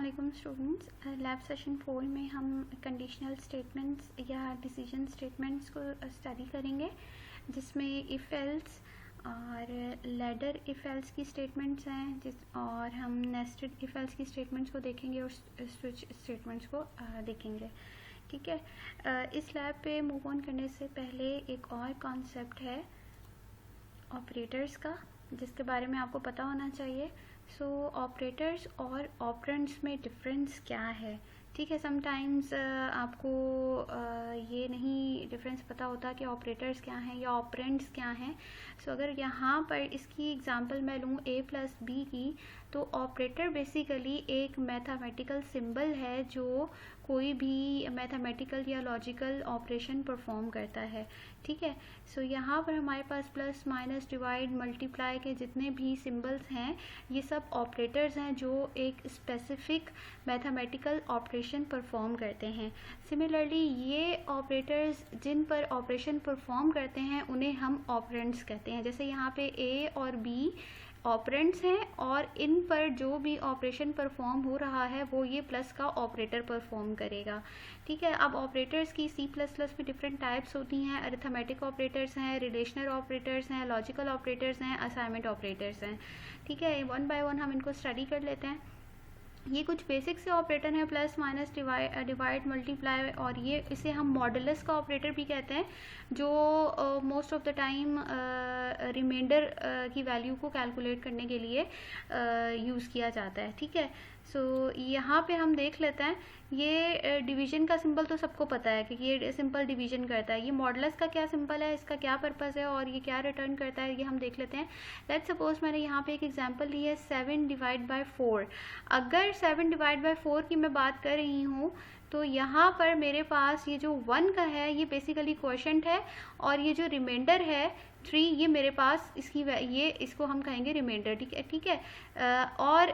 अस्सलाम students, lab session 4 में हम कंडीशनल स्टेटमेंट्स या डिसीजन स्टेटमेंट्स को स्टडी करेंगे, जिसमें इफ़ एल्स और लैडर इफ़ एल्स की स्टेटमेंट्स हैं और हम नेस्टेड इफ़ एल्स की स्टेटमेंट्स को देखेंगे और स्विच स्टेटमेंट्स को देखेंगे। ठीक है, इस लैब पे मूव ऑन करने से पहले एक और कॉन्सेप्ट है ऑपरेटर्स का, जिसके बारे में आपको पता होना चाहिए। सो ऑपरेटर्स और ऑपरेंड्स में डिफरेंस क्या है। ठीक है, समटाइम्स आपको ये नहीं डिफरेंस पता होता कि ऑपरेटर्स क्या हैं या ऑपरेंड्स क्या हैं। सो अगर यहाँ पर इसकी एग्जांपल मैं लूँ a प्लस बी की, तो ऑपरेटर बेसिकली एक मैथमेटिकल सिंबल है जो कोई भी मैथमेटिकल या लॉजिकल ऑपरेशन परफॉर्म करता है। ठीक है, सो यहाँ पर हमारे पास प्लस माइनस डिवाइड मल्टीप्लाई के जितने भी सिंबल्स हैं, ये सब ऑपरेटर्स हैं जो एक स्पेसिफिक मैथमेटिकल ऑपरेशन परफॉर्म करते हैं। सिमिलरली ये ऑपरेटर्स जिन पर ऑपरेशन परफॉर्म करते हैं उन्हें हम ऑपरेंड्स कहते हैं। जैसे यहाँ पे a और b ऑपरेंड्स हैं और इन पर जो भी ऑपरेशन परफॉर्म हो रहा है वो ये प्लस का ऑपरेटर परफॉर्म करेगा। ठीक है, अब ऑपरेटर्स की C++ में डिफरेंट टाइप्स होती हैं। अरिथमेटिक ऑपरेटर्स हैं, रिलेशनल ऑपरेटर्स हैं, लॉजिकल ऑपरेटर्स हैं, असाइनमेंट ऑपरेटर्स हैं। ठीक है, वन बाय वन हम इनको स्टडी कर लेते हैं। ये कुछ बेसिक से ऑपरेटर हैं, प्लस माइनस डिवाइड मल्टीप्लाई, और ये इसे हम मॉडुलस का ऑपरेटर भी कहते हैं, जो most of the time reminder की वैल्यू को कैलकुलेट करने के लिए यूज़ किया जाता है। ठीक है, सो यहाँ पे हम देख लेते हैं, ये डिवीजन का सिंबल तो सबको पता है कि ये सिंपल डिवीजन करता है। ये मॉडुलस का क्या सिंबल है, इसका क्या पर्पस है और ये क्या रिटर्न करता है, ये हम देख लेते हैं। लेट्स सपोज मैंने यहाँ पे एक एग्जांपल ली है 7 डिवाइड बाय 4। अगर 7 डिवाइड बाय 4 की मैं बात कर रही हूँ तो यहाँ पर मेरे पास ये जो 1 का है ये बेसिकली क्वोशंट है, और ये जो रिमाइंडर है 3 ये मेरे पास ये इसको हम कहेंगे रिमाइंडर। ठीक है, ठीक है। और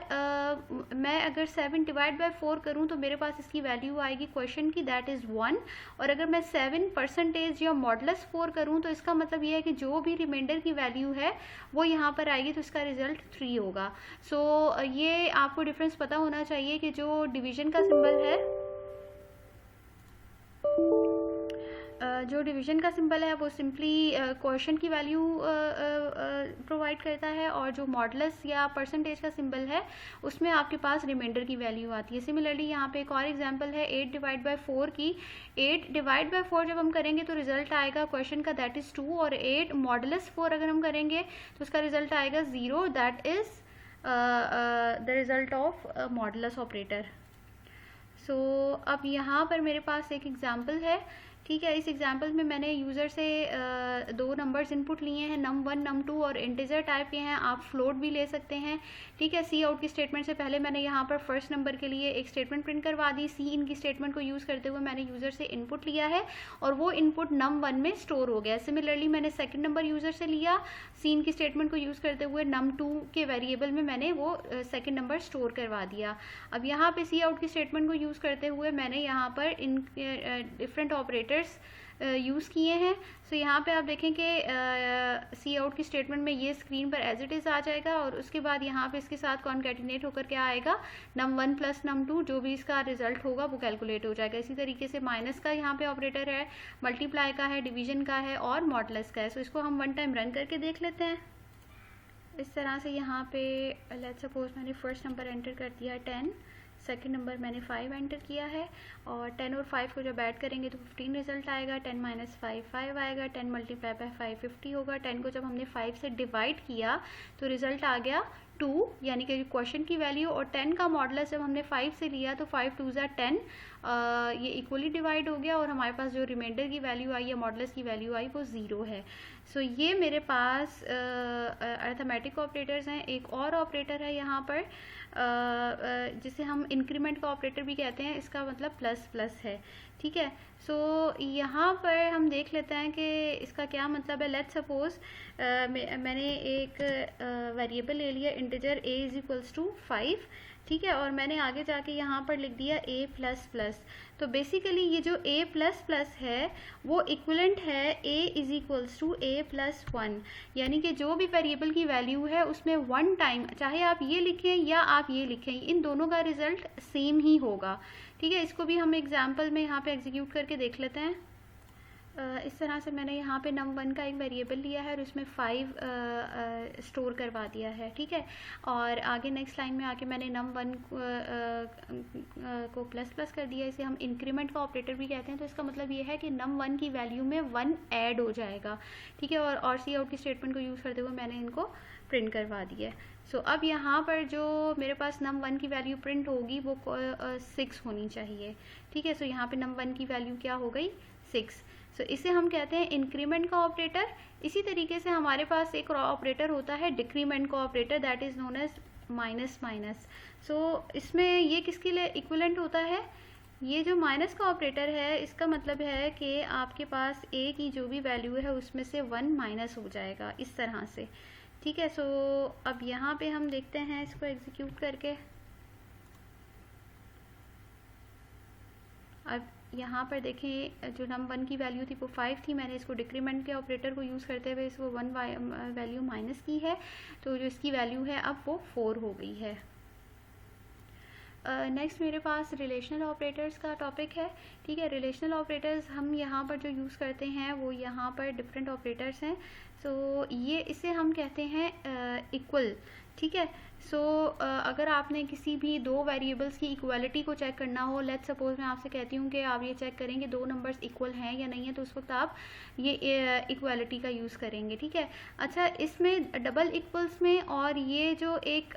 मैं अगर 7 डिवाइड बाय 4 करूँ तो मेरे पास इसकी वैल्यू आएगी क्वोशंट की, दैट इज़ 1। और अगर मैं 7% या मॉडुलस 4 करूँ तो इसका मतलब ये है कि जो भी रिमाइंडर की वैल्यू है वो यहाँ पर आएगी, तो इसका रिजल्ट 3 होगा। सो ये आपको डिफरेंस पता होना चाहिए कि जो डिवीजन का सिंबल है, जो डिवीजन का सिंबल है वो सिंपली क्वोशंट की वैल्यू प्रोवाइड करता है, और जो मॉडुलस या परसेंटेज का सिंबल है उसमें आपके पास रिमाइंडर की वैल्यू आती है। सिमिलरली यहाँ पे एक और एग्जांपल है 8 डिवाइड बाय 4 की। 8 डिवाइड बाय 4 जब हम करेंगे तो रिजल्ट आएगा क्वोशंट का, दैट इज़ 2, और 8 मॉडुलस 4 अगर हम करेंगे तो उसका रिजल्ट आएगा 0, that is the result of modulus operator. So अब यहाँ पर मेरे पास एक एग्जांपल है। ठीक है, इस एग्जांपल में मैंने यूज़र से दो नंबर्स इनपुट लिए हैं, num1 num2, और इंटीजर टाइप के हैं, आप फ्लोट भी ले सकते हैं। ठीक है, सी आउट की स्टेटमेंट से पहले मैंने यहाँ पर फर्स्ट नंबर के लिए एक स्टेटमेंट प्रिंट करवा दी। सी इन की स्टेटमेंट को यूज़ करते हुए मैंने यूज़र से इनपुट लिया है और वो इनपुट num1 में स्टोर हो गया। सिमिलरली मैंने सेकेंड नंबर यूज़र से लिया, सी इन की स्टेटमेंट को यूज़ करते हुए num2 के वेरिएबल में मैंने वो सेकेंड नंबर स्टोर करवा दिया। अब यहाँ पे सी आउट की स्टेटमेंट को यूज़ करते हुए मैंने यहाँ पर इन डिफरेंट ऑपरेटर्स यूज़ किए हैं। सो यहाँ पे आप देखें कि सी आउट की स्टेटमेंट में ये स्क्रीन पर एज इट इज़ आ जाएगा, और उसके बाद यहाँ पे इसके साथ कॉन्कैटिनेट होकर क्या आएगा, num1 प्लस num2, जो भी इसका रिजल्ट होगा वो कैलकुलेट हो जाएगा। इसी तरीके से माइनस का यहाँ पे ऑपरेटर है, मल्टीप्लाई का है, डिवीजन का है और मॉडुलस का है। सो इसको हम वन टाइम रन करके देख लेते हैं। इस तरह से यहाँ पे लेट्स सपोज मैंने फर्स्ट नंबर एंटर कर दिया 10, सेकेंड नंबर मैंने 5 एंटर किया है, और 10 और 5 को जब ऐड करेंगे तो 15 रिजल्ट आएगा। 10 माइनस 5 5 आएगा, 10 मल्टीप्लाई बाय 5 50 होगा। 10 को जब हमने 5 से डिवाइड किया तो रिजल्ट आ गया 2, यानी कि क्वोशंट की वैल्यू, और 10 का मॉडुलस जब हमने 5 से लिया तो 5 2 ज़ा 10, ये इक्वली डिवाइड हो गया, और हमारे पास जो रिमाइंडर की वैल्यू आई या मॉडुलस की वैल्यू आई वो 0 है। सो ये मेरे पास अरिथमेटिक ऑपरेटर्स हैं। एक और ऑपरेटर है यहाँ पर जिसे हम इंक्रीमेंट का ऑपरेटर भी कहते हैं, इसका मतलब प्लस प्लस है। ठीक है, सो यहाँ पर हम देख लेते हैं कि इसका क्या मतलब है। लेट्स सपोज मैंने एक वेरिएबल ले लिया, integer a is equals to 5, ठीक है, और मैंने आगे जाके यहाँ पर लिख दिया a प्लस प्लस। तो बेसिकली ये जो a प्लस प्लस है वो इक्वलेंट है a is equals to a plus one, यानी कि जो भी वेरिएबल की वैल्यू है उसमें वन टाइम, चाहे आप ये लिखें या आप ये लिखें, इन दोनों का रिजल्ट सेम ही होगा। ठीक है, इसको भी हम एग्जाम्पल में यहाँ पे एग्जीक्यूट करके देख लेते हैं। इस तरह से मैंने यहाँ पे num1 का एक वेरिएबल लिया है और उसमें 5 स्टोर करवा दिया है। ठीक है, और आगे नेक्स्ट लाइन में आके मैंने num1 को प्लस प्लस कर दिया। इसे हम इंक्रीमेंट का ऑपरेटर भी कहते हैं। तो इसका मतलब ये है कि num1 की वैल्यू में 1 ऐड हो जाएगा। ठीक है, और सी आउट की स्टेटमेंट को यूज़ करते हुए मैंने इनको प्रिंट करवा दिया है। सो अब यहाँ पर जो मेरे पास num1 की वैल्यू प्रिंट होगी वो 6 होनी चाहिए। ठीक है, सो यहाँ पे num1 की वैल्यू क्या हो गई, 6। सो इसे हम कहते हैं इंक्रीमेंट का ऑपरेटर। इसी तरीके से हमारे पास एक ऑपरेटर होता है डिक्रीमेंट का operator, that is known as minus minus. So इसमें ये किसके लिए इक्विवेलेंट होता है, ये जो माइनस का ऑपरेटर है इसका मतलब है कि आपके पास a की जो भी वैल्यू है उसमें से 1 माइनस हो जाएगा, इस तरह से। ठीक है, सो अब यहाँ पे हम देखते हैं इसको एग्जीक्यूट करके। अब यहाँ पर देखें जो num1 की वैल्यू थी वो 5 थी, मैंने इसको डिक्रीमेंट के ऑपरेटर को यूज़ करते हुए इसको 1 वैल्यू माइनस की है, तो जो इसकी वैल्यू है अब वो 4 हो गई है। नेक्स्ट मेरे पास रिलेशनल ऑपरेटर्स का टॉपिक है। ठीक है, रिलेशनल ऑपरेटर्स हम यहाँ पर जो यूज़ करते हैं वो यहाँ पर डिफरेंट ऑपरेटर्स हैं। सो ये इसे हम कहते हैं इक्वल। ठीक है, सो अगर आपने किसी भी दो वेरिएबल्स की इक्वालिटी को चेक करना हो, लेट्स सपोज मैं आपसे कहती हूँ कि आप ये चेक करेंगे दो नंबर्स इक्वल हैं या नहीं है, तो उस वक्त आप ये इक्वालिटी का यूज़ करेंगे। ठीक है, अच्छा इसमें डबल इक्वल्स में और ये जो एक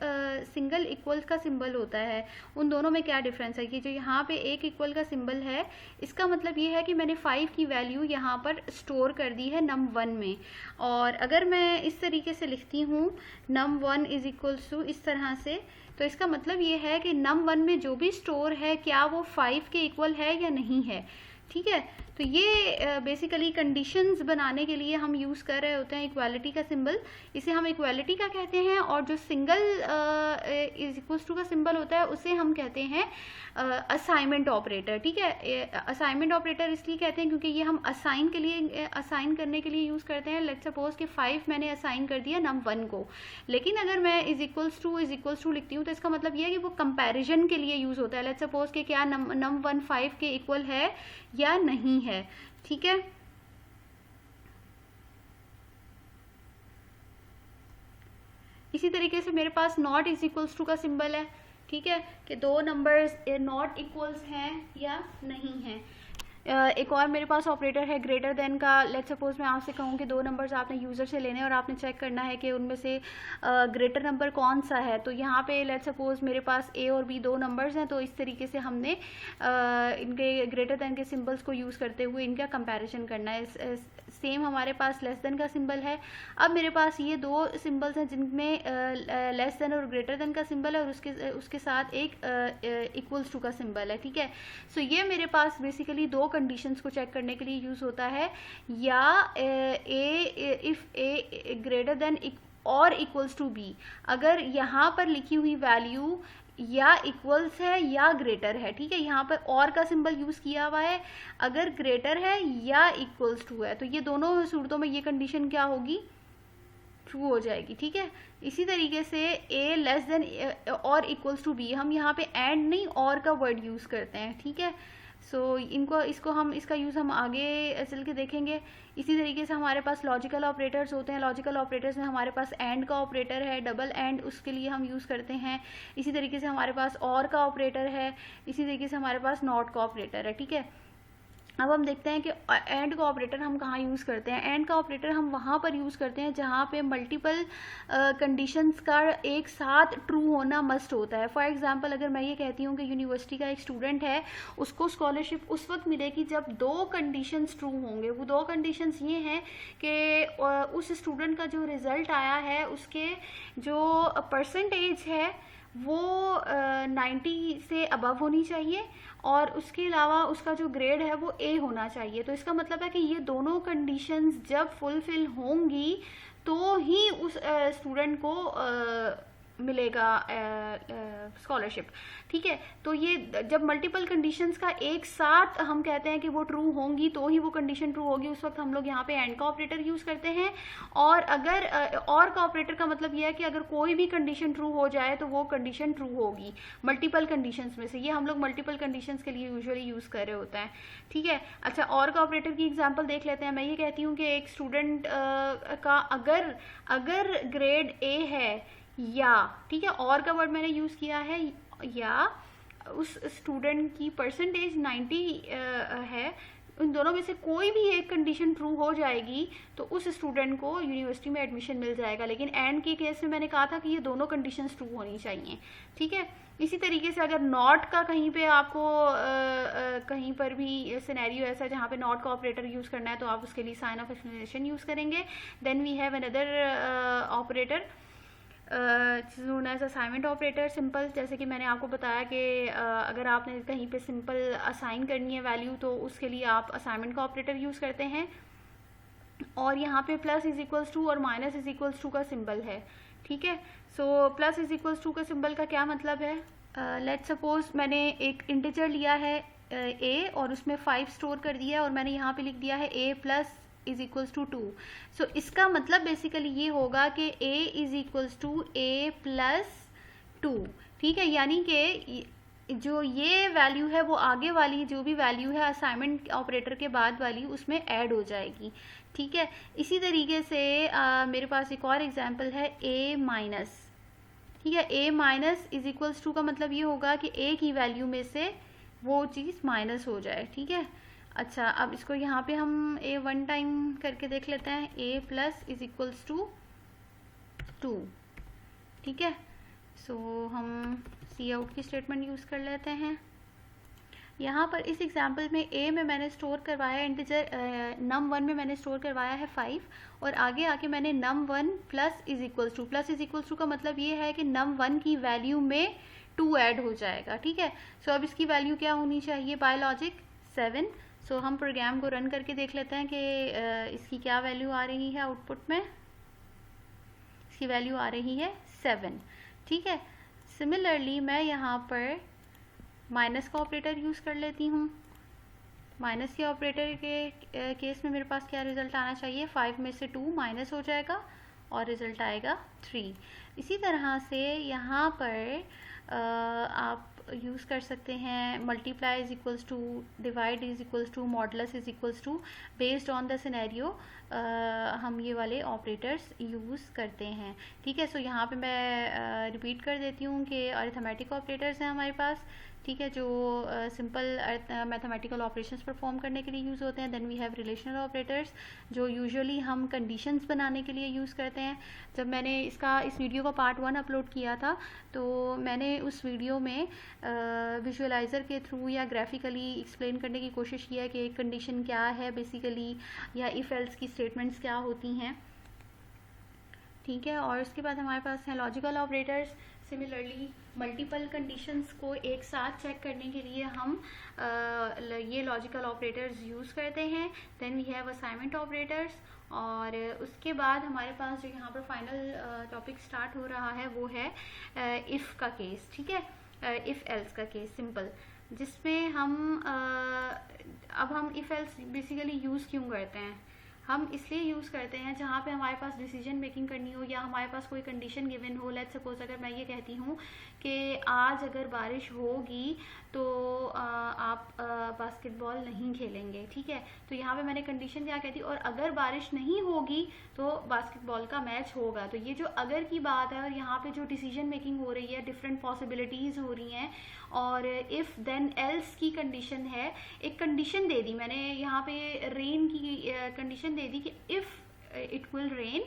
सिंगल इक्वल्स का सिंबल होता है उन दोनों में क्या डिफरेंस है कि जो यहाँ पे एक इक्वल का सिंबल है इसका मतलब ये है कि मैंने 5 की वैल्यू यहाँ पर स्टोर कर दी है num1 में, और अगर मैं इस तरीके से लिखती हूँ num1 इज इक्वल्स टू इस तरह से, तो इसका मतलब ये है कि num1 में जो भी स्टोर है क्या वो 5 के इक्वल है या नहीं है। ठीक है, तो ये बेसिकली कंडीशंस बनाने के लिए हम यूज़ कर रहे होते हैं इक्वालिटी का सिंबल, इसे हम इक्वालिटी का कहते हैं। और जो सिंगल इज इक्वल्स टू का सिंबल होता है उसे हम कहते हैं असाइनमेंट ऑपरेटर। ठीक है, असाइनमेंट ऑपरेटर इसलिए कहते हैं क्योंकि ये हम असाइन करने के लिए यूज़ करते हैं। लेट्स सपोज कि 5 मैंने असाइन कर दिया num1 को, लेकिन अगर मैं इज इक्वल्स टू लिखती हूँ तो इसका मतलब ये है कि वो कंपैरिजन के लिए यूज़ होता है। लेट्स सपोज कि क्या num1 5 के इक्वल है या नहीं है। ठीक है, इसी तरीके से मेरे पास नॉट इज इक्वल्स टू का सिंबल है। ठीक है, कि दो नंबर्स नॉट इक्वल्स हैं या नहीं हैं। एक और मेरे पास ऑपरेटर है ग्रेटर देन का। लेट्स सपोज मैं आपसे कहूँ कि दो नंबर्स आपने यूज़र से लेने हैं और आपने चेक करना है कि उनमें से ग्रेटर नंबर कौन सा है। तो यहाँ पे लेट्स सपोज मेरे पास a और b दो नंबर्स हैं, तो इस तरीके से हमने इनके ग्रेटर देन के सिंबल्स को यूज़ करते हुए इनका कंपैरिजन करना है। सेम हमारे पास लेस देन का सिंबल है। अब मेरे पास ये दो सिंबल्स हैं जिनमें लेस देन और ग्रेटर देन का सिंबल है और उसके साथ एक इक्वल्स टू का सिंबल है। ठीक है, सो ये मेरे पास बेसिकली दो कंडीशंस को चेक करने के लिए यूज़ होता है, या इफ़ ए ग्रेटर देन और इक्वल्स टू बी, अगर यहाँ पर लिखी हुई वैल्यू या इक्वल्स है या ग्रेटर है। ठीक है, यहाँ पर और का सिंबल यूज़ किया हुआ है, अगर ग्रेटर है या इक्वल्स टू है तो ये दोनों सूरतों में ये कंडीशन क्या होगी, ट्रू हो जाएगी। ठीक है, इसी तरीके से a लेस देन और इक्वल्स टू b, हम यहाँ पे एंड नहीं और का वर्ड यूज़ करते हैं। ठीक है, सो इसका यूज़ हम आगे चल के देखेंगे। इसी तरीके से हमारे पास लॉजिकल ऑपरेटर्स होते हैं। लॉजिकल ऑपरेटर्स में हमारे पास एंड का ऑपरेटर है, डबल एंड उसके लिए हम यूज़ करते हैं। इसी तरीके से हमारे पास और का ऑपरेटर है, इसी तरीके से हमारे पास नॉट का ऑपरेटर है। ठीक है, अब हम देखते हैं कि एंड का ऑपरेटर हम कहाँ यूज़ करते हैं। एंड का ऑपरेटर हम वहाँ पर यूज़ करते हैं जहाँ पे मल्टीपल कंडीशंस का एक साथ ट्रू होना मस्ट होता है। फॉर एग्जांपल, अगर मैं ये कहती हूँ कि यूनिवर्सिटी का एक स्टूडेंट है, उसको स्कॉलरशिप उस वक्त मिलेगी जब दो कंडीशंस ट्रू होंगे। वो दो कंडीशंस ये हैं कि उस स्टूडेंट का जो रिज़ल्ट आया है उसके जो परसेंटेज है वो 90 से अबव होनी चाहिए, और उसके अलावा उसका जो ग्रेड है वो A होना चाहिए। तो इसका मतलब है कि ये दोनों कंडीशंस जब फुलफिल होंगी तो ही उस स्टूडेंट को मिलेगा स्कॉलरशिप। ठीक है, तो ये जब मल्टीपल कंडीशंस का एक साथ हम कहते हैं कि वो ट्रू होंगी तो ही वो कंडीशन ट्रू होगी, उस वक्त हम लोग यहाँ पे एंड का ऑपरेटर यूज़ करते हैं। और अगर और का ऑपरेटर का मतलब ये है कि अगर कोई भी कंडीशन ट्रू हो जाए तो वो कंडीशन ट्रू होगी मल्टीपल कंडीशंस में से। ये हम लोग मल्टीपल कंडीशंस के लिए यूजुअली यूज़ कर रहे होते हैं। ठीक है, अच्छा और का ऑपरेटर की एग्जांपल देख लेते हैं। मैं ये कहती हूँ कि एक स्टूडेंट का अगर ग्रेड ए है या, ठीक है, और का वर्ड मैंने यूज़ किया है, या उस स्टूडेंट की परसेंटेज 90 है, उन दोनों में से कोई भी एक कंडीशन ट्रू हो जाएगी तो उस स्टूडेंट को यूनिवर्सिटी में एडमिशन मिल जाएगा। लेकिन एंड के केस में मैंने कहा था कि ये दोनों कंडीशंस ट्रू होनी चाहिए। ठीक है, इसी तरीके से अगर नॉट का कहीं पे आपको कहीं पर भी सिनेरियो ऐसा जहाँ पे नॉट का ऑपरेटर यूज़ करना है तो आप उसके लिए साइन ऑफ एक्सक्लेमेशन यूज़ करेंगे। Then we have another operator known as assignment operator, simple. जैसे कि मैंने आपको बताया कि अगर आपने कहीं पे सिंपल असाइन करनी है वैल्यू तो उसके लिए आप असाइनमेंट का ऑपरेटर यूज़ करते हैं। और यहाँ पे प्लस इज इक्वल्स टू और माइनस इज इक्वल्स टू का सिंबल है। ठीक है, so plus is equals to का सिंबल का क्या मतलब है? लेट्स सपोज मैंने एक इंटीजर लिया है a और उसमें 5 स्टोर कर दिया है और मैंने यहाँ पे लिख दिया है a plus is equals to 2। So इसका मतलब बेसिकली ये होगा कि a is equals to a plus 2। ठीक है, यानी कि जो ये वैल्यू है वो आगे वाली जो भी वैल्यू है असाइनमेंट ऑपरेटर के बाद वाली उसमें ऐड हो जाएगी। ठीक है, इसी तरीके से मेरे पास एक और एग्जांपल है a माइनस। ठीक है, a minus is equals to का मतलब ये होगा कि a की वैल्यू में से वो चीज़ माइनस हो जाए। ठीक है, अच्छा अब इसको यहाँ पे हम a वन टाइम करके देख लेते हैं, a plus is equals to 2। ठीक है, सो हम सी आउट की स्टेटमेंट यूज़ कर लेते हैं। यहाँ पर इस एग्जांपल में a में मैंने स्टोर करवाया इंटीजर num1 में मैंने स्टोर करवाया है 5 और आगे आके मैंने num1 plus is equals to का मतलब ये है कि num1 की वैल्यू में 2 ऐड हो जाएगा। ठीक है, सो अब इसकी वैल्यू क्या होनी चाहिए बाय लॉजिक? 7। सो हम प्रोग्राम को रन करके देख लेते हैं कि इसकी क्या वैल्यू आ रही है आउटपुट में। इसकी वैल्यू आ रही है 7। ठीक है, सिमिलरली मैं यहाँ पर माइनस का ऑपरेटर यूज़ कर लेती हूँ। माइनस के ऑपरेटर के केस में मेरे पास क्या रिजल्ट आना चाहिए? 5 में से 2 माइनस हो जाएगा और रिजल्ट आएगा 3। इसी तरह से यहाँ पर आप यूज़ कर सकते हैं multiply is equals to, divide is equals to, modulus is equals to. Based on the scenario हम ये वाले ऑपरेटर्स यूज़ करते हैं। ठीक है, सो यहाँ पे मैं रिपीट कर देती हूँ कि अरिथमेटिक ऑपरेटर्स हैं हमारे पास। ठीक है, जो सिंपल मैथमेटिकल ऑपरेशंस परफॉर्म करने के लिए यूज़ होते हैं। Then we have relational operators जो यूजुअली हम कंडीशंस बनाने के लिए यूज़ करते हैं। जब मैंने इस वीडियो का पार्ट 1 अपलोड किया था तो मैंने उस वीडियो में विजुअलाइज़र के थ्रू या ग्राफिकली एक्सप्लेन करने की कोशिश की है कि एक कंडीशन क्या है बेसिकली, या इफ़ एल्स की स्टेटमेंट्स क्या होती हैं। ठीक है, और उसके बाद हमारे पास हैं logical operators. Similarly multiple conditions को एक साथ चेक करने के लिए हम ये लॉजिकल ऑपरेटर्स यूज़ करते हैं। Then we have assignment operators, और उसके बाद हमारे पास जो यहाँ पर फाइनल टॉपिक स्टार्ट हो रहा है वो है इफ़ का केस। ठीक है, इफ़ एल्स का केस सिंपल, जिसमें हम अब हम इफ़ एल्स बेसिकली यूज़ क्यों करते हैं? हम इसलिए यूज़ करते हैं जहाँ पे हमारे पास डिसीजन मेकिंग करनी हो या हमारे पास कोई कंडीशन गिवन हो। लेट्स सपोज अगर मैं ये कहती हूँ कि आज अगर बारिश होगी तो आप बास्केटबॉल नहीं खेलेंगे। ठीक है, तो यहाँ पे मैंने कंडीशन क्या कहती, और अगर बारिश नहीं होगी तो बास्केटबॉल का मैच होगा। तो ये जो अगर की बात है और यहाँ पे जो डिसीजन मेकिंग हो रही है, डिफरेंट पॉसिबिलिटीज़ हो रही हैं, और इफ़ देन एल्स की कंडीशन है। एक कंडीशन दे दी मैंने यहाँ पे, रेन की कंडीशन दे दी कि इफ़ इट विल रेन।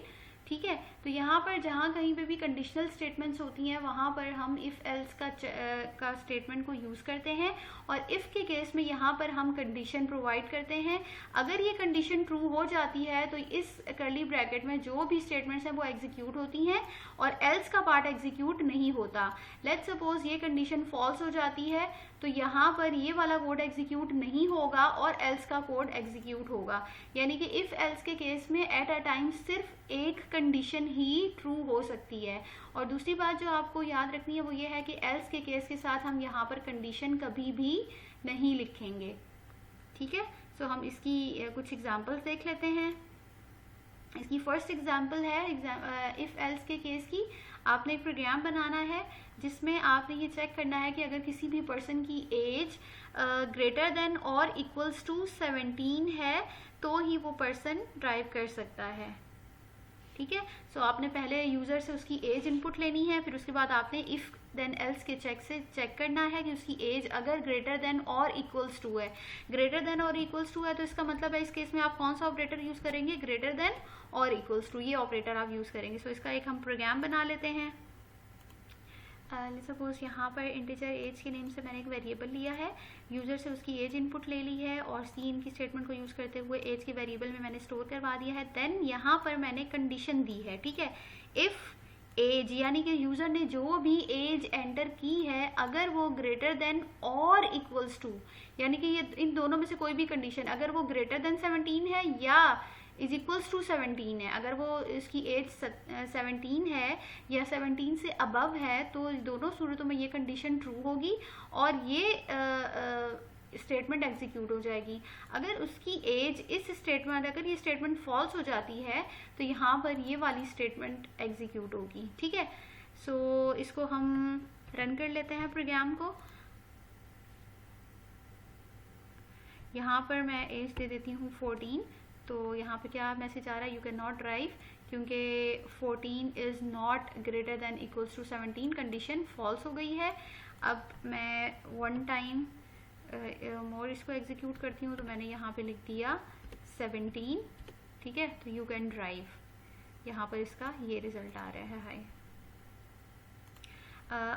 ठीक है, तो यहाँ पर जहाँ कहीं पे भी कंडीशनल स्टेटमेंट्स होती हैं वहाँ पर हम इफ़ एल्स का स्टेटमेंट को यूज़ करते हैं, और इफ़ के केस में यहाँ पर हम कंडीशन प्रोवाइड करते हैं। अगर ये कंडीशन ट्रू हो जाती है तो इस कर्ली ब्रैकेट में जो भी स्टेटमेंट्स हैं वो एग्जीक्यूट होती हैं और एल्स का पार्ट एग्जीक्यूट नहीं होता। लेट्स सपोज ये कंडीशन फॉल्स हो जाती है तो यहाँ पर ये वाला कोड एग्जीक्यूट नहीं होगा और एल्स का कोड एग्जीक्यूट होगा। यानी कि इफ़ एल्स के केस में एट अ टाइम सिर्फ एक कंडीशन ही ट्रू हो सकती है। और दूसरी बात जो आपको याद रखनी है वो ये है कि एल्स के केस के साथ हम यहाँ पर कंडीशन कभी भी नहीं लिखेंगे, ठीक है। सो हम इसकी कुछ एग्जांपल्स देख लेते हैं। इसकी फर्स्ट एग्जांपल है इफ एल्स के केस की। आपने एक प्रोग्राम बनाना है जिसमें आपने ये चेक करना है कि अगर किसी भी पर्सन की एज ग्रेटर देन और इक्वल्स टू 17 है तो ही वो पर्सन ड्राइव कर सकता है, ठीक है। सो आपने पहले यूजर से उसकी एज इनपुट लेनी है, फिर उसके बाद आपने इफ देन एल्स के चेक से चेक करना है कि उसकी एज अगर ग्रेटर देन और इक्वल्स टू है। ग्रेटर देन और इक्वल्स टू है तो इसका मतलब है इस केस में आप कौन सा ऑपरेटर यूज करेंगे, ग्रेटर देन और इक्वल्स टू, ये ऑपरेटर आप यूज करेंगे। सो इसका एक हम प्रोग्राम बना लेते हैं। सपोज यहाँ पर इंटीजर एज के नेम से मैंने एक वेरिएबल लिया है, यूजर से उसकी एज इनपुट ले ली है और सीन की स्टेटमेंट को यूज करते हुए एज के वेरिएबल में मैंने स्टोर करवा दिया है। देन यहाँ पर मैंने कंडीशन दी है, ठीक है। इफ एज यानी कि यूजर ने जो भी एज एंटर की है अगर वो ग्रेटर देन और इक्वल्स टू, यानी कि ये इन दोनों में से कोई भी कंडीशन, अगर वो ग्रेटर देन 17 है या इज इक्वल्स टू 17 है, अगर वो इसकी एज 17 है या 17 से अबव है तो दोनों सूरतों में ये कंडीशन ट्रू होगी और ये स्टेटमेंट एग्जीक्यूट हो जाएगी। अगर उसकी एज इस स्टेटमेंट, अगर ये स्टेटमेंट फॉल्स हो जाती है तो यहाँ पर ये वाली स्टेटमेंट एग्जीक्यूट होगी, ठीक है। सो इसको हम रन कर लेते हैं प्रोग्राम को। यहाँ पर मैं एज दे देती हूँ 14। तो यहाँ पे क्या मैसेज आ रहा है, यू कैन नॉट ड्राइव, क्योंकि 14 is not greater than equals to 17, condition false हो गई है। अब मैं वन टाइम मोर इसको एग्जीक्यूट करती हूँ तो मैंने यहाँ पे लिख दिया 17, ठीक है। तो यू कैन ड्राइव, यहाँ पर इसका ये रिजल्ट आ रहा है हाई।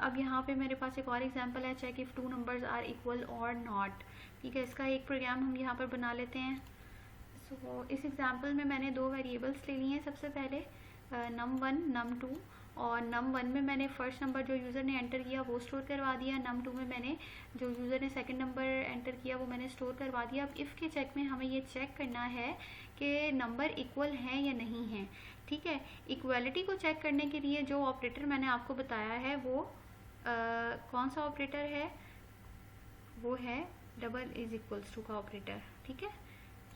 अब यहाँ पे मेरे पास एक और एग्जांपल है, check if two numbers are equal और नॉट, ठीक है। इसका एक प्रोग्राम हम यहाँ पर बना लेते हैं। सो इस एग्जांपल में मैंने दो वेरिएबल्स ले लिए हैं। सबसे पहले num1 num2, और num1 में मैंने फर्स्ट नंबर जो यूज़र ने एंटर किया वो स्टोर करवा दिया, num2 में मैंने जो यूज़र ने सेकंड नंबर एंटर किया वो मैंने स्टोर करवा दिया। अब इफ़ के चेक में हमें ये चेक करना है कि नंबर इक्वल हैं या नहीं हैं, ठीक है। इक्वलिटी को चेक करने के लिए जो ऑपरेटर मैंने आपको बताया है वो कौन सा ऑपरेटर है, वो है डबल इज इक्वल्स टू का ऑपरेटर, ठीक है,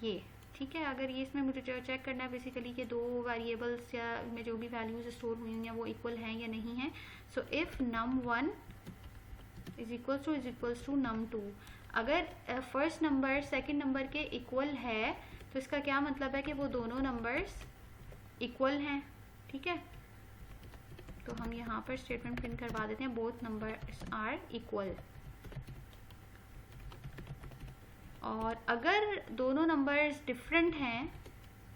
ये, ठीक है। अगर ये इसमें मुझे चेक करना है बेसिकली कि दो वेरिएबल्स या में जो भी वैल्यूज स्टोर हुई हैं वो इक्वल हैं या नहीं हैं। So if num1 is equals to num2, अगर फर्स्ट नंबर सेकंड नंबर के इक्वल है तो इसका क्या मतलब है कि वो दोनों नंबर्स इक्वल हैं, ठीक है। तो हम यहाँ पर स्टेटमेंट प्रिंट करवा देते हैं, बोथ नंबर्स आर इक्वल। और अगर दोनों नंबर्स डिफरेंट हैं,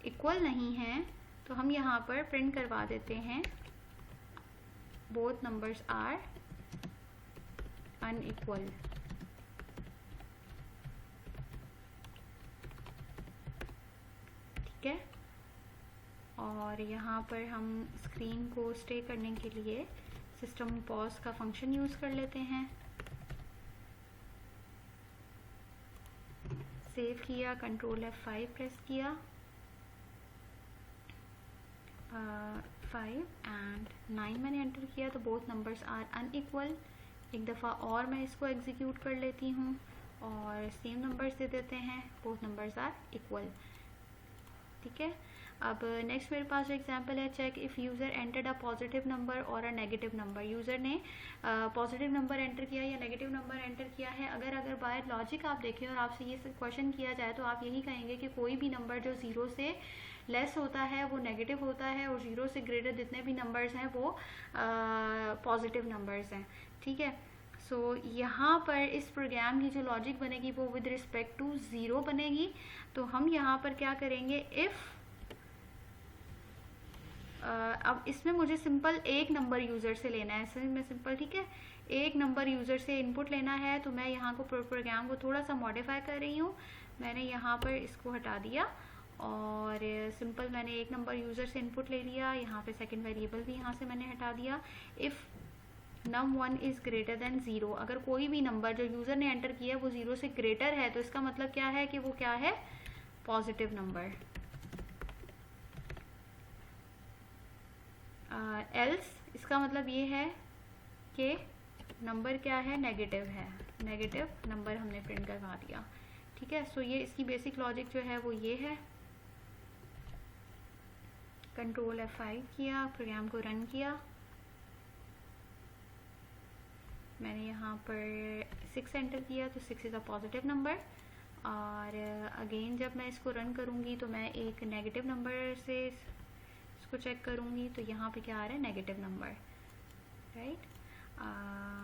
इक्वल नहीं हैं, तो हम यहाँ पर प्रिंट करवा देते हैं बोथ नंबर्स आर अनइक्वल, ठीक है। और यहाँ पर हम स्क्रीन को स्टे करने के लिए सिस्टम पॉज का फंक्शन यूज़ कर लेते हैं। सेव किया, कंट्रोल F5 प्रेस किया, 5 एंड 9 मैंने एंटर किया तो बोथ नंबर्स आर अनइक्वल। एक दफ़ा और मैं इसको एग्जीक्यूट कर लेती हूँ और सेम नंबर्स दे देते हैं, बोथ नंबर्स आर इक्वल, ठीक है। अब नेक्स्ट मेरे पास एग्जांपल है, check if user entered a positive number और अ नेगेटिव नंबर। यूज़र ने पॉजिटिव नंबर एंटर किया या नेगेटिव नंबर एंटर किया है। अगर बाय लॉजिक आप देखें और आपसे ये क्वेश्चन किया जाए तो आप यही कहेंगे कि कोई भी नंबर जो 0 से लेस होता है वो नेगेटिव होता है और 0 से ग्रेटर जितने भी नंबर्स हैं वो पॉजिटिव नंबर्स हैं, ठीक है। सो यहाँ पर इस प्रोग्राम की जो लॉजिक बनेगी वो विद रिस्पेक्ट टू 0 बनेगी। तो हम यहाँ पर क्या करेंगे, इफ़ अब इसमें मुझे सिंपल एक नंबर यूज़र से लेना है, इसमें मैं सिंपल, ठीक है, एक नंबर यूज़र से इनपुट लेना है। तो मैं यहाँ को प्रोग्राम को थोड़ा सा मॉडिफाई कर रही हूँ। मैंने यहाँ पर इसको हटा दिया और सिंपल मैंने एक नंबर यूज़र से इनपुट ले लिया। यहाँ पे सेकंड वेरिएबल भी यहाँ से मैंने हटा दिया। If num1 is greater than 0, अगर कोई भी नंबर जो यूज़र ने एंटर किया है वो 0 से ग्रेटर है तो इसका मतलब क्या है कि वो क्या है, पॉजिटिव नंबर। एल्स इसका मतलब ये है कि नंबर क्या है, नेगेटिव है, नेगेटिव नंबर हमने प्रिंट करवा दिया। ठीक है, सो ये इसकी बेसिक लॉजिक जो है वो ये है। कंट्रोल F5 किया, प्रोग्राम को रन किया, मैंने यहाँ पर 6 एंटर किया तो 6 इज़ अ पॉजिटिव नंबर। और अगेन जब मैं इसको रन करूँगी तो मैं एक नेगेटिव नंबर से इसको चेक करूँगी, तो यहाँ पे क्या आ रहा है, नेगेटिव नंबर, राइट।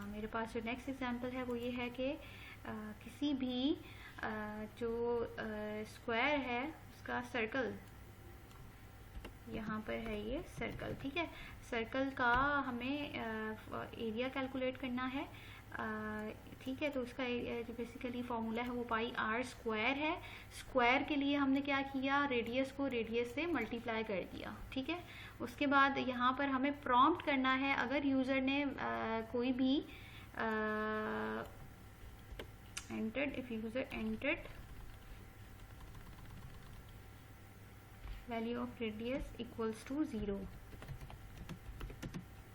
मेरे पास जो नेक्स्ट एग्जांपल है वो ये है कि किसी भी जो स्क्वायर है उसका सर्कल, यहाँ पर है ये सर्कल, ठीक है, सर्कल का हमें एरिया कैलकुलेट करना है। ठीक है, तो उसका जो बेसिकली फॉर्मूला है वो पाई आर स्क्वायर है। स्क्वायर के लिए हमने क्या किया, रेडियस को रेडियस से मल्टीप्लाई कर दिया। ठीक है, उसके बाद यहाँ पर हमें प्रॉम्प्ट करना है, अगर यूज़र ने कोई भी entered, if user entered value of radius equals to 0।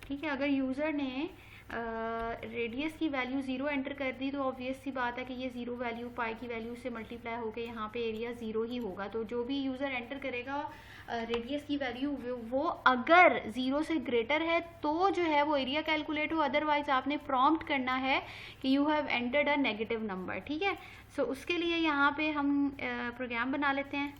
ठीक है, अगर यूज़र ने रेडियस की वैल्यू 0 एंटर कर दी तो ऑब्वियस सी बात है कि ये 0 वैल्यू पाई की वैल्यू से मल्टीप्लाई होकर यहाँ पे एरिया 0 ही होगा। तो जो भी यूज़र एंटर करेगा रेडियस की वैल्यू वो अगर 0 से ग्रेटर है तो जो है वो एरिया कैलकुलेट हो, अदरवाइज आपने प्रॉम्प्ट करना है कि you have entered a negative number. ठीक है, सो उसके लिए यहाँ पे हम प्रोग्राम बना लेते हैं।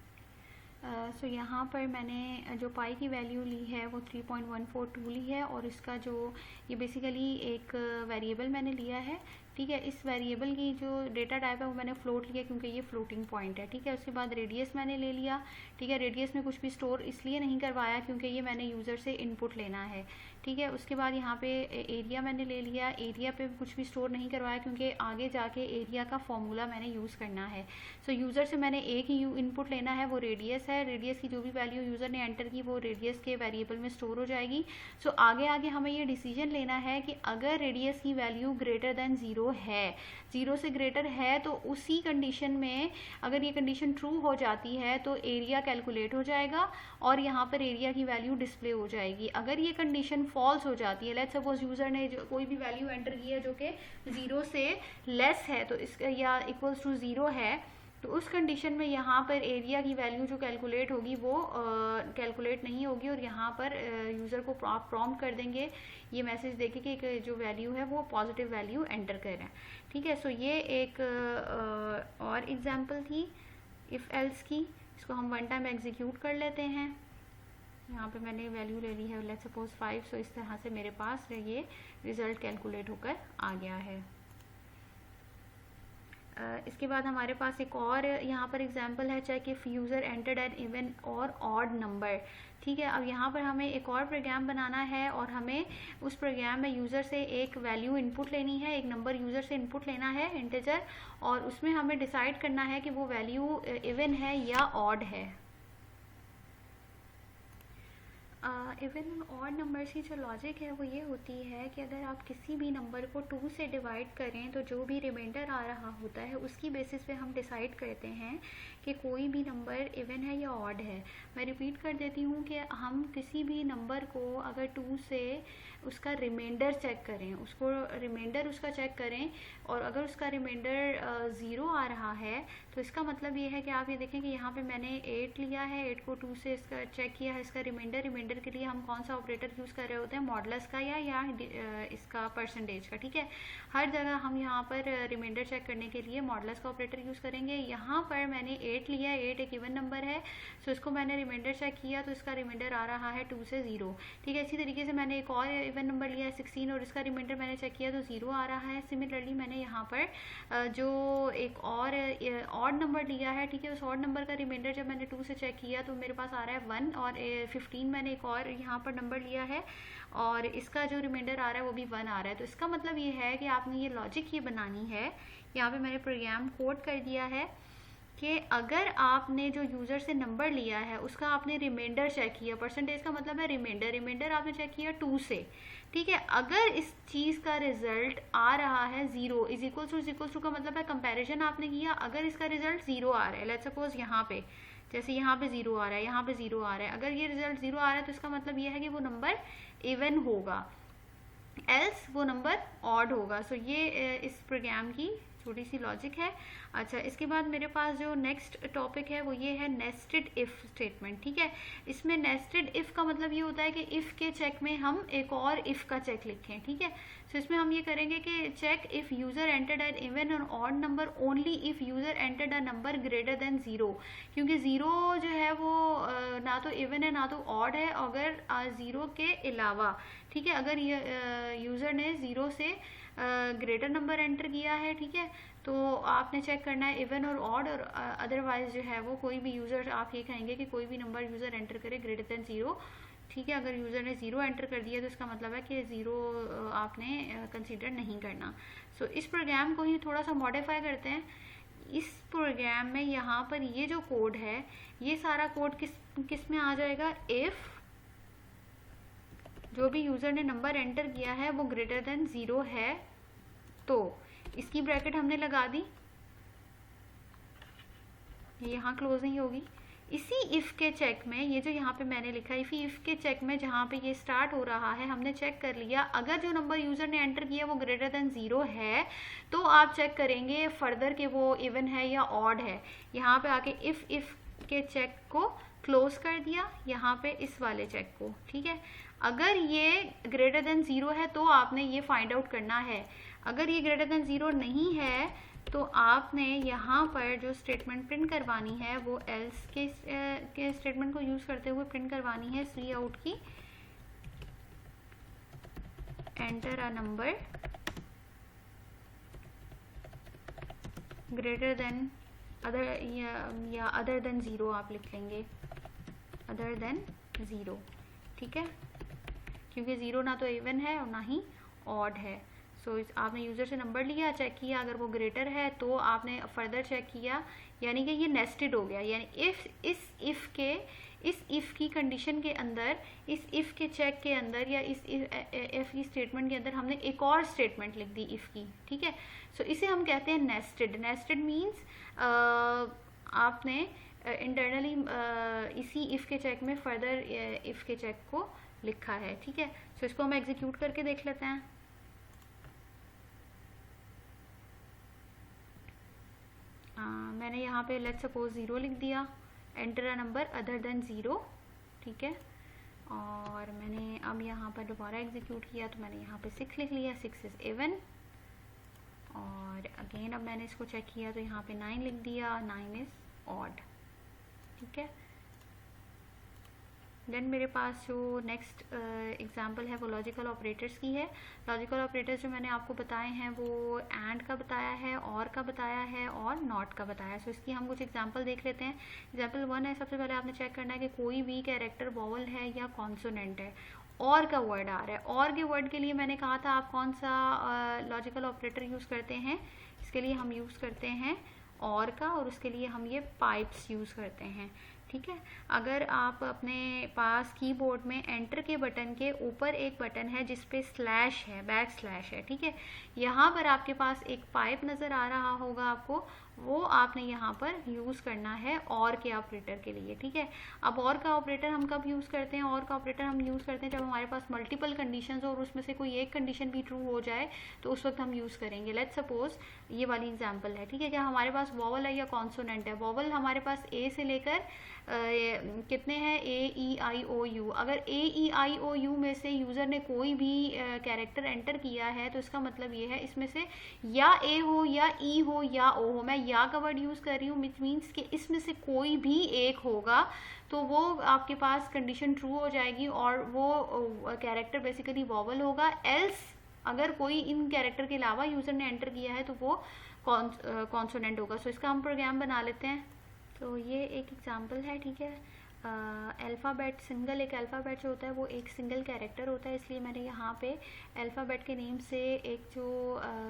सो यहाँ पर मैंने जो पाई की वैल्यू ली है वो 3.142 ली है, और इसका जो ये बेसिकली एक वेरिएबल मैंने लिया है। ठीक है, इस वेरिएबल की जो डेटा टाइप है वो मैंने फ्लोट लिया क्योंकि ये फ्लोटिंग पॉइंट है। ठीक है, उसके बाद रेडियस मैंने ले लिया। ठीक है, रेडियस में कुछ भी स्टोर इसलिए नहीं करवाया क्योंकि ये मैंने यूज़र से इनपुट लेना है। ठीक है, उसके बाद यहाँ पे एरिया मैंने ले लिया, एरिया पे कुछ भी स्टोर नहीं करवाया क्योंकि आगे जाके एरिया का फॉर्मूला मैंने यूज़ करना है। सो यूज़र से मैंने एक ही इनपुट लेना है, वो रेडियस है। रेडियस की जो भी वैल्यू यूज़र ने एंटर की वो रेडियस के वेरिएबल में स्टोर हो जाएगी। सो आगे आगे हमें ये डिसीजन लेना है कि अगर रेडियस की वैल्यू ग्रेटर देन 0 है, 0 से ग्रेटर है, तो उसी कंडीशन में अगर ये कंडीशन ट्रू हो जाती है तो एरिया कैलकुलेट हो जाएगा और यहाँ पर एरिया की वैल्यू डिस्प्ले हो जाएगी। अगर ये कंडीशन फॉल्स हो जाती है, लेट्स सपोज यूज़र ने जो कोई भी वैल्यू एंटर की है जो कि 0 से लेस है तो इसका या इक्वल्स टू 0 है, तो उस कंडीशन में यहाँ पर एरिया की वैल्यू जो कैलकुलेट होगी वो कैलकुलेट नहीं होगी, और यहाँ पर यूज़र को प्रॉम्प्ट कर देंगे ये मैसेज देके कि जो वैल्यू है वो पॉजिटिव वैल्यू एंटर करें। ठीक है, सो ये एक और एग्जांपल थी इफ़ एल्स की। इसको हम वन टाइम एग्जीक्यूट कर लेते हैं। यहाँ पे मैंने वैल्यू ले ली है लेट्स सपोज 5। सो इस तरह से मेरे पास ये रिज़ल्ट कैलकुलेट होकर आ गया है। इसके बाद हमारे पास एक और यहाँ पर एग्जांपल है, check if user entered an even और ऑड नंबर। ठीक है, अब यहाँ पर हमें एक और प्रोग्राम बनाना है और हमें उस प्रोग्राम में यूज़र से एक वैल्यू इनपुट लेनी है, एक नंबर यूज़र से इनपुट लेना है इंटीजर, और उसमें हमें डिसाइड करना है कि वो वैल्यू इवन है या ऑड है। इवन ऑड नंबर्स की जो लॉजिक है वो ये होती है कि अगर आप किसी भी नंबर को 2 से डिवाइड करें तो जो भी रिमाइंडर आ रहा होता है उसकी बेसिस पे हम डिसाइड करते हैं कि कोई भी नंबर इवन है या ऑड है। मैं रिपीट कर देती हूँ कि हम किसी भी नंबर को अगर 2 से उसका रिमाइंडर चेक करें, उसको रिमाइंडर उसका चेक करें, और अगर उसका रिमाइंडर 0 आ रहा है तो इसका मतलब ये है कि आप ये देखें कि यहाँ पे मैंने 8 लिया है, 8 को 2 से इसका चेक किया है इसका रिमाइंडर। रिमाइंडर के लिए हम कौन सा ऑपरेटर यूज़ कर रहे होते हैं, मॉडुलस का या इसका परसेंटेज का। ठीक है, हर जगह हम यहाँ पर रिमाइंडर चेक करने के लिए मॉडुलस का ऑपरेटर यूज़ करेंगे। यहाँ पर मैंने 8 लिया है, 8 एक इवन नंबर है, सो इसको मैंने रिमाइंडर चेक किया तो इसका रिमाइंडर आ रहा है 2 से 0। ठीक है, इसी तरीके से मैंने एक और इवन नंबर लिया है 16 और इसका रिमाइंडर मैंने चेक किया तो 0 आ रहा है। सिमिलरली मैंने यहाँ पर जो एक और ऑड नंबर लिया है, ठीक है, उस ऑड नंबर का रिमाइंडर जब मैंने 2 से चेक किया तो मेरे पास आ रहा है 1, और 15 मैंने एक और यहाँ पर नंबर लिया है और इसका जो रिमाइंडर आ रहा है वो भी 1 आ रहा है। तो इसका मतलब ये है कि आपने ये लॉजिक ये बनानी है, यहाँ पे मैंने प्रोग्राम कोड कर दिया है कि अगर आपने जो यूज़र से नंबर लिया है उसका आपने रिमाइंडर चेक किया, परसेंटेज का मतलब है रिमाइंडर, रिमाइंडर आपने चेक किया 2 से, ठीक है। अगर इस चीज़ का रिजल्ट आ रहा है 0 इज इक्वल टू का मतलब है कंपैरिजन आपने किया, अगर इसका रिजल्ट 0 आ रहा है, लेट्स सपोज यहाँ पे जैसे यहाँ पे 0 आ रहा है, यहाँ पे 0 आ रहा है, अगर ये रिजल्ट 0 आ रहा है तो इसका मतलब ये है कि वो नंबर इवन होगा, एल्स वो नंबर ऑड होगा। सो ये इस प्रोग्राम की छोटी सी लॉजिक है। अच्छा, इसके बाद मेरे पास जो नेक्स्ट टॉपिक है वो ये है नेस्टेड इफ स्टेटमेंट। ठीक है, इसमें नेस्टेड इफ का मतलब ये होता है कि इफ के चेक में हम एक और इफ का चेक लिखें। ठीक है, सो इसमें हम ये करेंगे कि check if user entered an even और odd number only if user entered a number greater than 0, क्योंकि 0 जो है वो ना तो इवन है ना तो ऑड है, अगर 0 के अलावा, ठीक है, अगर यूजर ने 0 से ग्रेटर नंबर एंटर किया है, ठीक है, तो आपने चेक करना है इवन और ऑड, और अदरवाइज जो है वो कोई भी यूजर, आप ये कहेंगे कि कोई भी नंबर यूजर एंटर करे ग्रेटर देन 0। ठीक है, अगर यूजर ने 0 एंटर कर दिया तो इसका मतलब है कि 0 आपने कंसीडर नहीं करना। सो इस प्रोग्राम को ही थोड़ा सा मॉडिफाई करते हैं। इस प्रोग्राम में यहाँ पर ये जो कोड है, ये सारा कोड किस में आ जाएगा, इफ जो भी यूजर ने नंबर एंटर किया है वो ग्रेटर देन 0 है, तो इसकी ब्रैकेट हमने लगा दी, ये यहाँ क्लोज नहीं होगी। इसी इफ के चेक में, ये जो यहाँ पे मैंने लिखा है, इसी इफ के चेक में जहाँ पे ये स्टार्ट हो रहा है, हमने चेक कर लिया अगर जो नंबर यूजर ने एंटर किया वो ग्रेटर देन 0 है, तो आप चेक करेंगे फर्दर कि वो इवन है या ऑड है। यहाँ पे आके इफ के चेक को क्लोज कर दिया, यहाँ पे इस वाले चेक को। ठीक है, अगर ये ग्रेटर देन 0 है तो आपने ये फाइंड आउट करना है, अगर ये ग्रेटर देन 0 नहीं है तो आपने यहाँ पर जो स्टेटमेंट प्रिंट करवानी है वो एल्स के स्टेटमेंट को यूज करते हुए प्रिंट करवानी है, सी आउट की enter a number greater then other या अदर देन 0 आप लिख लेंगे, अदर देन 0। ठीक है, क्योंकि 0 ना तो इवन है और ना ही ऑड है। सो आपने यूजर से नंबर लिया, चेक किया, अगर वो ग्रेटर है तो आपने फर्दर चेक किया, यानी कि ये नेस्टेड हो गया। यानी इस इफ की कंडीशन के अंदर, इस इफ के चेक के अंदर या इस इफ की स्टेटमेंट के अंदर हमने एक और स्टेटमेंट लिख दी इफ की। ठीक है, सो इसे हम कहते हैं नेस्टेड। नेस्टेड मीन्स आपने इंटरनली इसी इफ के चेक में फर्दर इफ के चेक को लिखा है। ठीक है, सो इसको हम एग्जीक्यूट करके देख लेते हैं। मैंने यहाँ पे लेट्स सपोज 0 लिख दिया, enter a number other than 0। ठीक है, और मैंने अब यहाँ पर दोबारा एग्जीक्यूट किया तो मैंने यहाँ पे 6 लिख लिया, 6 इज इवन। और अगेन अब मैंने इसको चेक किया तो यहाँ पे 9 लिख दिया, 9 इज ऑड। ठीक है, देन मेरे पास जो नेक्स्ट एग्जांपल है वो लॉजिकल ऑपरेटर्स की है। लॉजिकल ऑपरेटर्स जो मैंने आपको बताए हैं वो एंड का बताया है, और का बताया है और नॉट का बताया है। सो इसकी हम कुछ एग्जांपल देख लेते हैं। एग्जांपल 1 है, सबसे पहले आपने चेक करना है कि कोई भी कैरेक्टर वॉवल है या कॉन्सोनेंट है, और का वर्ड आ रहा है। और के वर्ड के लिए मैंने कहा था आप कौन सा लॉजिकल ऑपरेटर यूज़ करते हैं, इसके लिए हम यूज़ करते हैं और का, और उसके लिए हम ये पाइप्स यूज़ करते हैं। ठीक है, अगर आप अपने पास कीबोर्ड में एंटर के बटन के ऊपर एक बटन है जिसपे स्लैश है, बैक स्लैश है, ठीक है, यहाँ पर आपके पास एक पाइप नज़र आ रहा होगा आपको, वो आपने यहाँ पर यूज़ करना है और के ऑपरेटर के लिए। ठीक है, अब और का ऑपरेटर हम कब यूज़ करते हैं, और का ऑपरेटर हम यूज़ करते हैं जब हमारे पास मल्टीपल कंडीशंस हो और उसमें से कोई एक कंडीशन भी ट्रू हो जाए तो उस वक्त हम यूज़ करेंगे। लेट्स सपोज ये वाली एग्जांपल है। ठीक है, क्या हमारे पास वॉवल है या कॉन्सोनेंट है। वॉवल हमारे पास ए से लेकर कितने हैं, ए ई आई ओ यू। अगर ए ई आई ओ यू में से यूज़र ने कोई भी कैरेक्टर एंटर किया है तो इसका मतलब ये है इसमें से या ए हो या ई हो या ओ हो। मैं या का वर्ड यूज़ कर रही हूँ, विच मीन्स कि इसमें से कोई भी एक होगा तो वो आपके पास कंडीशन ट्रू हो जाएगी और वो कैरेक्टर बेसिकली वॉवल होगा। एल्स अगर कोई इन कैरेक्टर के अलावा यूज़र ने एंटर किया है तो वो कॉन्सोनेंट होगा। सो इसका हम प्रोग्राम बना लेते हैं। तो ये एक एग्जांपल है। ठीक है, अल्फ़ाबेट सिंगल, एक अल्फ़ाबेट जो होता है वो एक सिंगल कैरेक्टर होता है, इसलिए मैंने यहाँ पे अल्फ़ाबेट के नेम से एक जो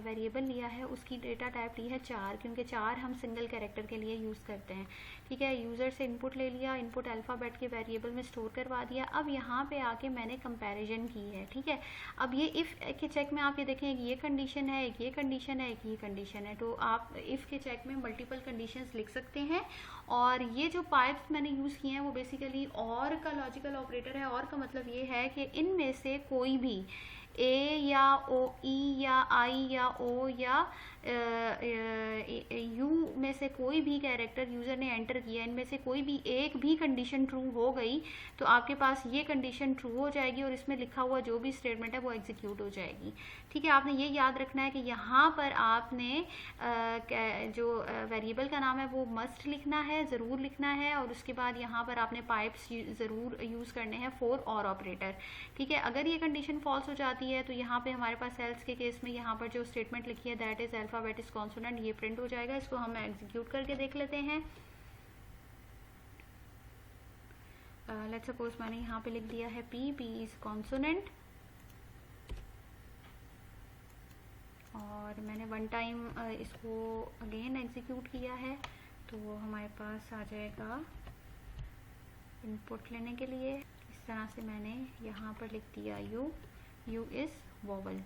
वेरिएबल लिया है उसकी डेटा टाइप ली है 4, क्योंकि 4 हम सिंगल कैरेक्टर के लिए यूज़ करते हैं। ठीक है, यूज़र से इनपुट ले लिया, इनपुट अल्फ़ाबेट के वेरिएबल में स्टोर करवा दिया। अब यहाँ पे आके मैंने कंपैरिजन की है। ठीक है, अब ये इफ़ के चेक में आप ये देखें, एक ये कंडीशन है, एक ये कंडीशन है, एक ये कंडीशन है, तो आप इफ़ के चेक में मल्टीपल कंडीशंस लिख सकते हैं। और ये जो पाइप्स मैंने यूज़ किए हैं वो बेसिकली और का लॉजिकल ऑपरेटर है। और का मतलब ये है कि इनमें से कोई भी ए या ओ, ई या आई या ओ या यू में से कोई भी कैरेक्टर यूज़र ने एंटर किया, इनमें से कोई भी एक भी कंडीशन ट्रू हो गई तो आपके पास ये कंडीशन ट्रू हो जाएगी और इसमें लिखा हुआ जो भी स्टेटमेंट है वो एग्जीक्यूट हो जाएगी। ठीक है, आपने ये याद रखना है कि यहाँ पर आपने जो वेरिएबल का नाम है वो मस्ट लिखना है, ज़रूर लिखना है, और उसके बाद यहाँ पर आपने पाइप्स ज़रूर यूज़ करने हैं फॉर और ऑपरेटर। ठीक है, अगर ये कंडीशन फॉल्स हो जाती है तो यहाँ पे हमारे पास एल्स के केस में यहाँ पर जो स्टेटमेंट लिखी है that is alphabet is consonant, ये प्रिंट हो जाएगा। इसको हम एग्जीक्यूट करके देख लेते हैं। लेट्स सपोज मैंने यहाँ पे लिख दिया है पी, पी इज कॉन्सोनेंट, और मैंने 1 टाइम इसको अगेन एग्जीक्यूट किया है, तो हमारे पास आ जाएगा इनपुट लेने के लिए। इस तरह से मैंने यहाँ पर लिख दिया यू, यू इज वोवल।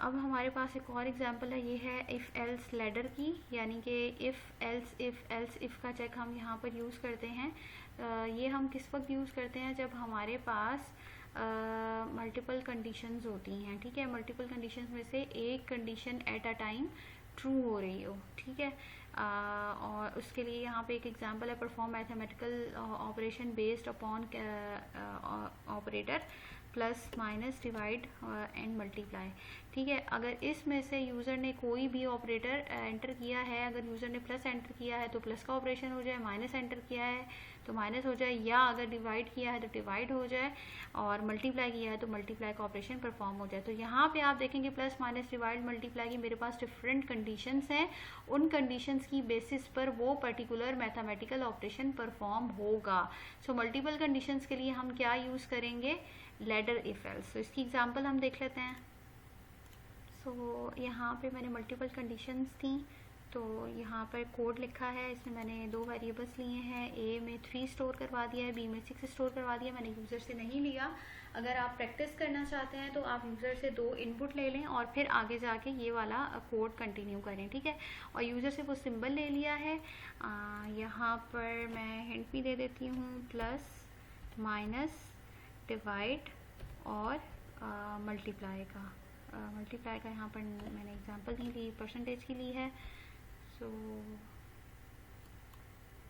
अब हमारे पास एक और एग्जांपल है, ये है इफ़ एल्स लैडर की, यानी कि इफ़ एल्स इफ़ का चेक हम यहाँ पर यूज़ करते हैं। ये हम किस वक्त यूज़ करते हैं, जब हमारे पास मल्टीपल कंडीशंस होती हैं। ठीक है, मल्टीपल कंडीशंस में से एक condition at a time true हो रही हो। ठीक है, और उसके लिए यहाँ पे एक एग्जांपल है, perform mathematical operation based upon operator plus minus divide and multiply. ठीक है, अगर इसमें से यूज़र ने कोई भी ऑपरेटर एंटर किया है, अगर यूज़र ने प्लस एंटर किया है तो प्लस का ऑपरेशन हो जाए, माइनस एंटर किया है तो माइनस हो जाए, या अगर डिवाइड किया है तो डिवाइड हो जाए, और मल्टीप्लाई किया है तो मल्टीप्लाई का ऑपरेशन परफॉर्म हो जाए। तो यहाँ पे आप देखेंगे प्लस माइनस डिवाइड मल्टीप्लाई की मेरे पास डिफरेंट कंडीशंस हैं, उन कंडीशंस की बेसिस पर वो पर्टिकुलर मैथमेटिकल ऑपरेशन परफॉर्म होगा। सो मल्टीपल कंडीशंस के लिए हम क्या यूज़ करेंगे, लैडर इफ एल्स। तो इसकी एग्जांपल हम देख लेते हैं। सो यहाँ पे मैंने मल्टीपल कंडीशंस थी, तो यहाँ पर कोड लिखा है, इसमें मैंने 2 वेरिएबल्स लिए हैं, ए में 3 स्टोर करवा दिया है, बी में 6 स्टोर करवा दिया। मैंने यूज़र से नहीं लिया। अगर आप प्रैक्टिस करना चाहते हैं तो आप यूज़र से 2 इनपुट ले लें और फिर आगे जाके ये वाला कोड कंटिन्यू करें। ठीक है, और यूज़र से वो सिंबल ले लिया है। यहाँ पर मैं हिंट भी दे देती हूँ, प्लस माइनस डिवाइड और मल्टीप्लाई का यहाँ पर मैंने एग्जांपल नहीं ली, परसेंटेज की ली है। सो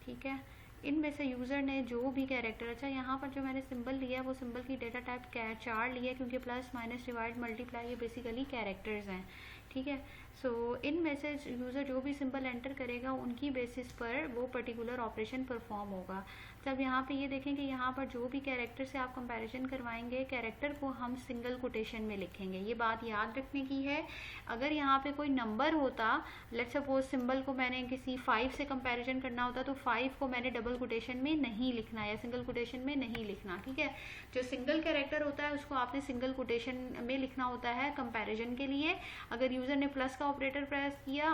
ठीक है, इनमें से यूज़र ने जो भी कैरेक्टर, अच्छा यहाँ पर जो मैंने सिंबल लिया है वो सिंबल की डेटा टाइप 4 लिया है, क्योंकि प्लस माइनस डिवाइड मल्टीप्लाई ये बेसिकली कैरेक्टर्स हैं। ठीक है, सो इनमें से यूज़र जो भी सिंबल एंटर करेगा उनकी बेसिस पर वो पर्टिकुलर ऑपरेशन परफॉर्म होगा। जब यहाँ पे ये देखें कि यहाँ पर जो भी कैरेक्टर से आप कंपैरिजन करवाएंगे, कैरेक्टर को हम सिंगल कोटेशन में लिखेंगे, ये बात याद रखने की है। अगर यहाँ पे कोई नंबर होता, लेट्स सपोज सिंबल को मैंने किसी 5 से कंपैरिजन करना होता तो 5 को मैंने डबल कोटेशन में नहीं लिखना या सिंगल कोटेशन में नहीं लिखना। ठीक है, जो सिंगल कैरेक्टर होता है उसको आपने सिंगल कोटेशन में लिखना होता है कंपैरिजन के लिए। अगर यूज़र ने प्लस का ऑपरेटर प्रेस किया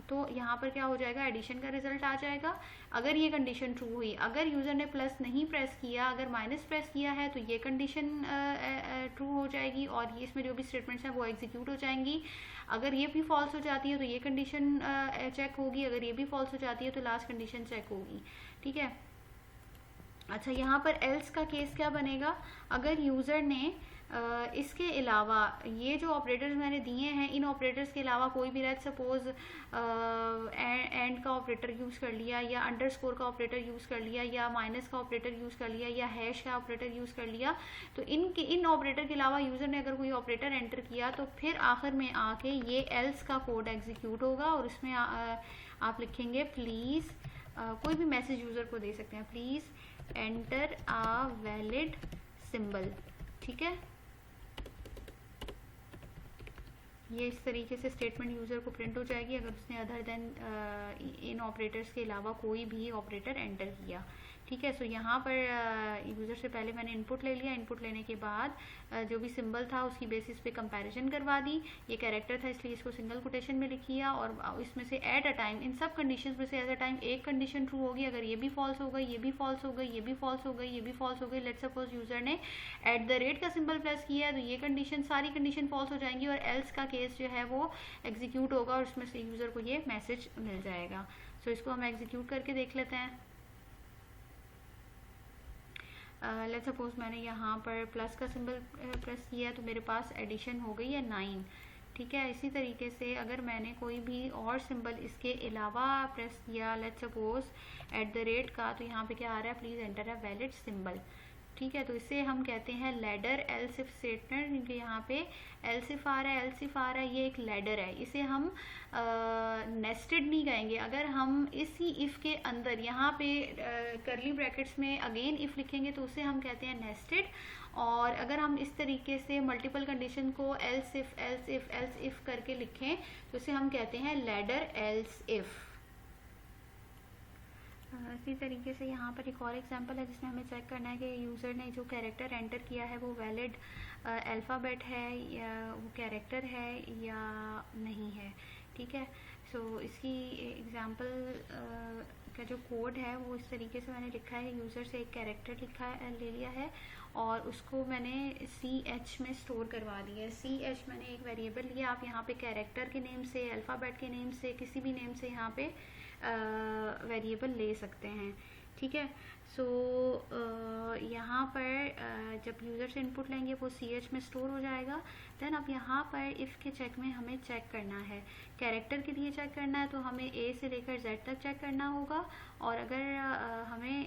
तो यहाँ पर क्या हो जाएगा, एडिशन का रिजल्ट आ जाएगा, अगर ये कंडीशन ट्रू हुई। अगर यूज़र ने प्लस नहीं प्रेस किया, अगर माइनस प्रेस किया है तो ये कंडीशन ट्रू हो जाएगी और ये इसमें जो भी स्टेटमेंट्स हैं वो एग्जीक्यूट हो जाएंगी। अगर ये भी फॉल्स हो जाती है तो ये कंडीशन चेक होगी, अगर ये भी फॉल्स हो जाती है तो लास्ट कंडीशन चेक होगी। ठीक है, अच्छा यहाँ पर एल्स का केस क्या बनेगा, अगर यूज़र ने इसके अलावा ये जो ऑपरेटर्स मैंने दिए हैं, इन ऑपरेटर्स के अलावा कोई भी लेट्स सपोज एंड का ऑपरेटर यूज़ कर लिया, या अंडरस्कोर का ऑपरेटर यूज़ कर लिया, या माइनस का ऑपरेटर यूज़ कर लिया, या हैश का ऑपरेटर यूज़ कर लिया, तो इन ऑपरेटर के अलावा यूज़र ने अगर कोई ऑपरेटर एंटर किया तो फिर आखिर में आके ये एल्स का कोड एग्जीक्यूट होगा और उसमें आप लिखेंगे प्लीज़, कोई भी मैसेज यूज़र को दे सकते हैं, please enter a valid symbol. ठीक है, ये इस तरीके से स्टेटमेंट यूज़र को प्रिंट हो जाएगी अगर उसने अदर देन इन ऑपरेटर्स के अलावा कोई भी ऑपरेटर एंटर किया। ठीक है, सो यहाँ पर यूज़र से पहले मैंने इनपुट ले लिया। इनपुट लेने के बाद जो भी सिंबल था उसकी बेसिस पे कंपैरिजन करवा दी। ये कैरेक्टर था इसलिए इसको सिंगल कोटेशन में लिख किया और इसमें से एट अ टाइम, इन सब कंडीशंस में से एट अ टाइम एक कंडीशन ट्रू होगी। अगर ये भी फॉल्स हो गई, ये भी फॉल्स हो गई, ये भी फॉल्स हो गई, ये भी फॉल्स हो गई, लेट्स सपोज यूज़र ने @ का सिंबल प्रेस किया है तो ये कंडीशन, सारी कंडीशन फॉल्स हो जाएंगी और एल्स का केस जो है वो एग्जीक्यूट होगा और उसमें से यूज़र को ये मैसेज मिल जाएगा। सो इसको हम एग्जीक्यूट करके देख लेते हैं। लेट्स सपोज मैंने यहाँ पर प्लस का सिंबल प्रेस किया तो मेरे पास एडिशन हो गई है 9। ठीक है, इसी तरीके से अगर मैंने कोई भी और सिंबल इसके अलावा प्रेस किया, लेट्स सपोज @ का, तो यहाँ पे क्या आ रहा है, please enter a valid symbol. ठीक है, तो इसे हम कहते हैं लैडर एल्स इफ स्टेटमेंट, क्योंकि यहाँ पे एल्स इफ आ रहा है, एल्स इफ आ रहा है, ये एक लैडर है। इसे हम नेस्टेड नहीं कहेंगे। अगर हम इसी इफ के अंदर यहाँ पे करली ब्रैकेट्स में अगेन इफ लिखेंगे तो उसे हम कहते हैं नेस्टेड। और अगर हम इस तरीके से मल्टीपल कंडीशन को else if else if else if करके लिखें तो उसे हम कहते हैं लैडर एल्स इफ। इसी तरीके से यहाँ पर एक और एग्जांपल है जिसमें हमें चेक करना है कि यूज़र ने जो कैरेक्टर एंटर किया है वो वैलिड अल्फ़ाबेट है या वो कैरेक्टर है या नहीं है। ठीक है, सो इसकी एग्जांपल का जो कोड है वो इस तरीके से मैंने लिखा है। यूज़र से एक कैरेक्टर ले लिया है और उसको मैंने CH में स्टोर करवा दिया है। CH मैंने एक वेरिएबल लिया। आप यहाँ पे कैरेक्टर के नेम से, अल्फ़ाबेट के नेम से, किसी भी नेम से यहाँ पे वेरिएबल ले सकते हैं। ठीक है, सो यहाँ पर जब यूज़र से इनपुट लेंगे वो CH में स्टोर हो जाएगा। देन अब यहाँ पर इफ़ के चेक में हमें चेक करना है, कैरेक्टर के लिए चेक करना है तो हमें A से लेकर Z तक चेक करना होगा। और अगर हमें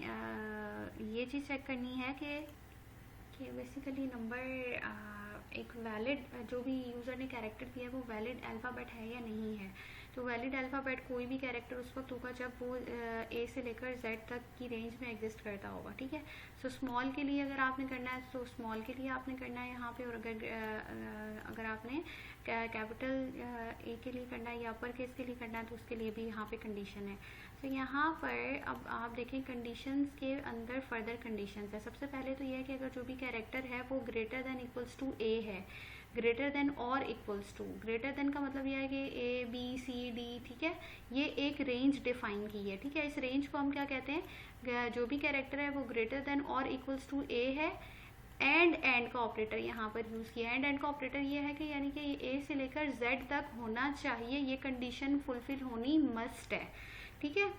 ये चीज़ चेक करनी है कि बेसिकली नंबर एक वैलिड, जो भी यूज़र ने कैरेक्टर दिया है वो वैलिड अल्फ़ाबेट है या नहीं है। तो वैलिड अल्फ़ाबेट कोई भी कैरेक्टर उस वक्त होगा जब वो A से लेकर Z तक की रेंज में एग्जिस्ट करता होगा। ठीक है, सो स्मॉल के लिए अगर आपने करना है तो स्मॉल के लिए आपने करना है यहाँ पे। और अगर आपने कैपिटल A के लिए करना है या अपर केस के लिए करना है तो उसके लिए भी यहाँ पे कंडीशन है। तो यहाँ पर अब आप देखें कंडीशंस के अंदर फर्दर कंडीशंस है। सबसे पहले तो यह है कि अगर जो भी कैरेक्टर है वो greater than equals to A है, ग्रेटर देन और इक्वल्स टू, ग्रेटर देन का मतलब यह है कि A B C D, ठीक है, ये एक रेंज डिफाइन की है। ठीक है, इस रेंज को हम क्या कहते हैं, जो भी कैरेक्टर है वो ग्रेटर देन और इक्वल्स टू A है। एंड का ऑपरेटर यहाँ पर यूज़ किया। एंड का ऑपरेटर ये है कि यानी कि A से लेकर Z तक होना चाहिए, ये कंडीशन फुलफिल होनी मस्ट है। ठीक है,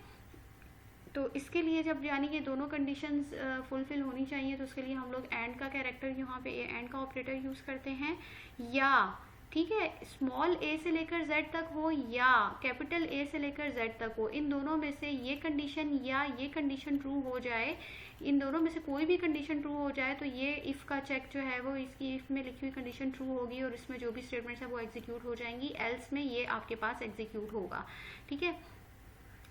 तो इसके लिए जब यानी कि दोनों कंडीशंस फुलफिल होनी चाहिए तो उसके लिए हम लोग एंड का कैरेक्टर यहाँ पे एंड का ऑपरेटर यूज़ करते हैं। या ठीक है, स्मॉल A से लेकर Z तक हो या कैपिटल A से लेकर Z तक हो, इन दोनों में से ये कंडीशन या ये कंडीशन ट्रू हो जाए, इन दोनों में से कोई भी कंडीशन ट्रू हो जाए तो ये इफ़ का चेक जो है वो इसकी इफ़ में लिखी हुई कंडीशन ट्रू होगी और इसमें जो भी स्टेटमेंट्स है वो एग्जीक्यूट हो जाएंगी। एल्स में ये आपके पास एग्जीक्यूट होगा। ठीक है,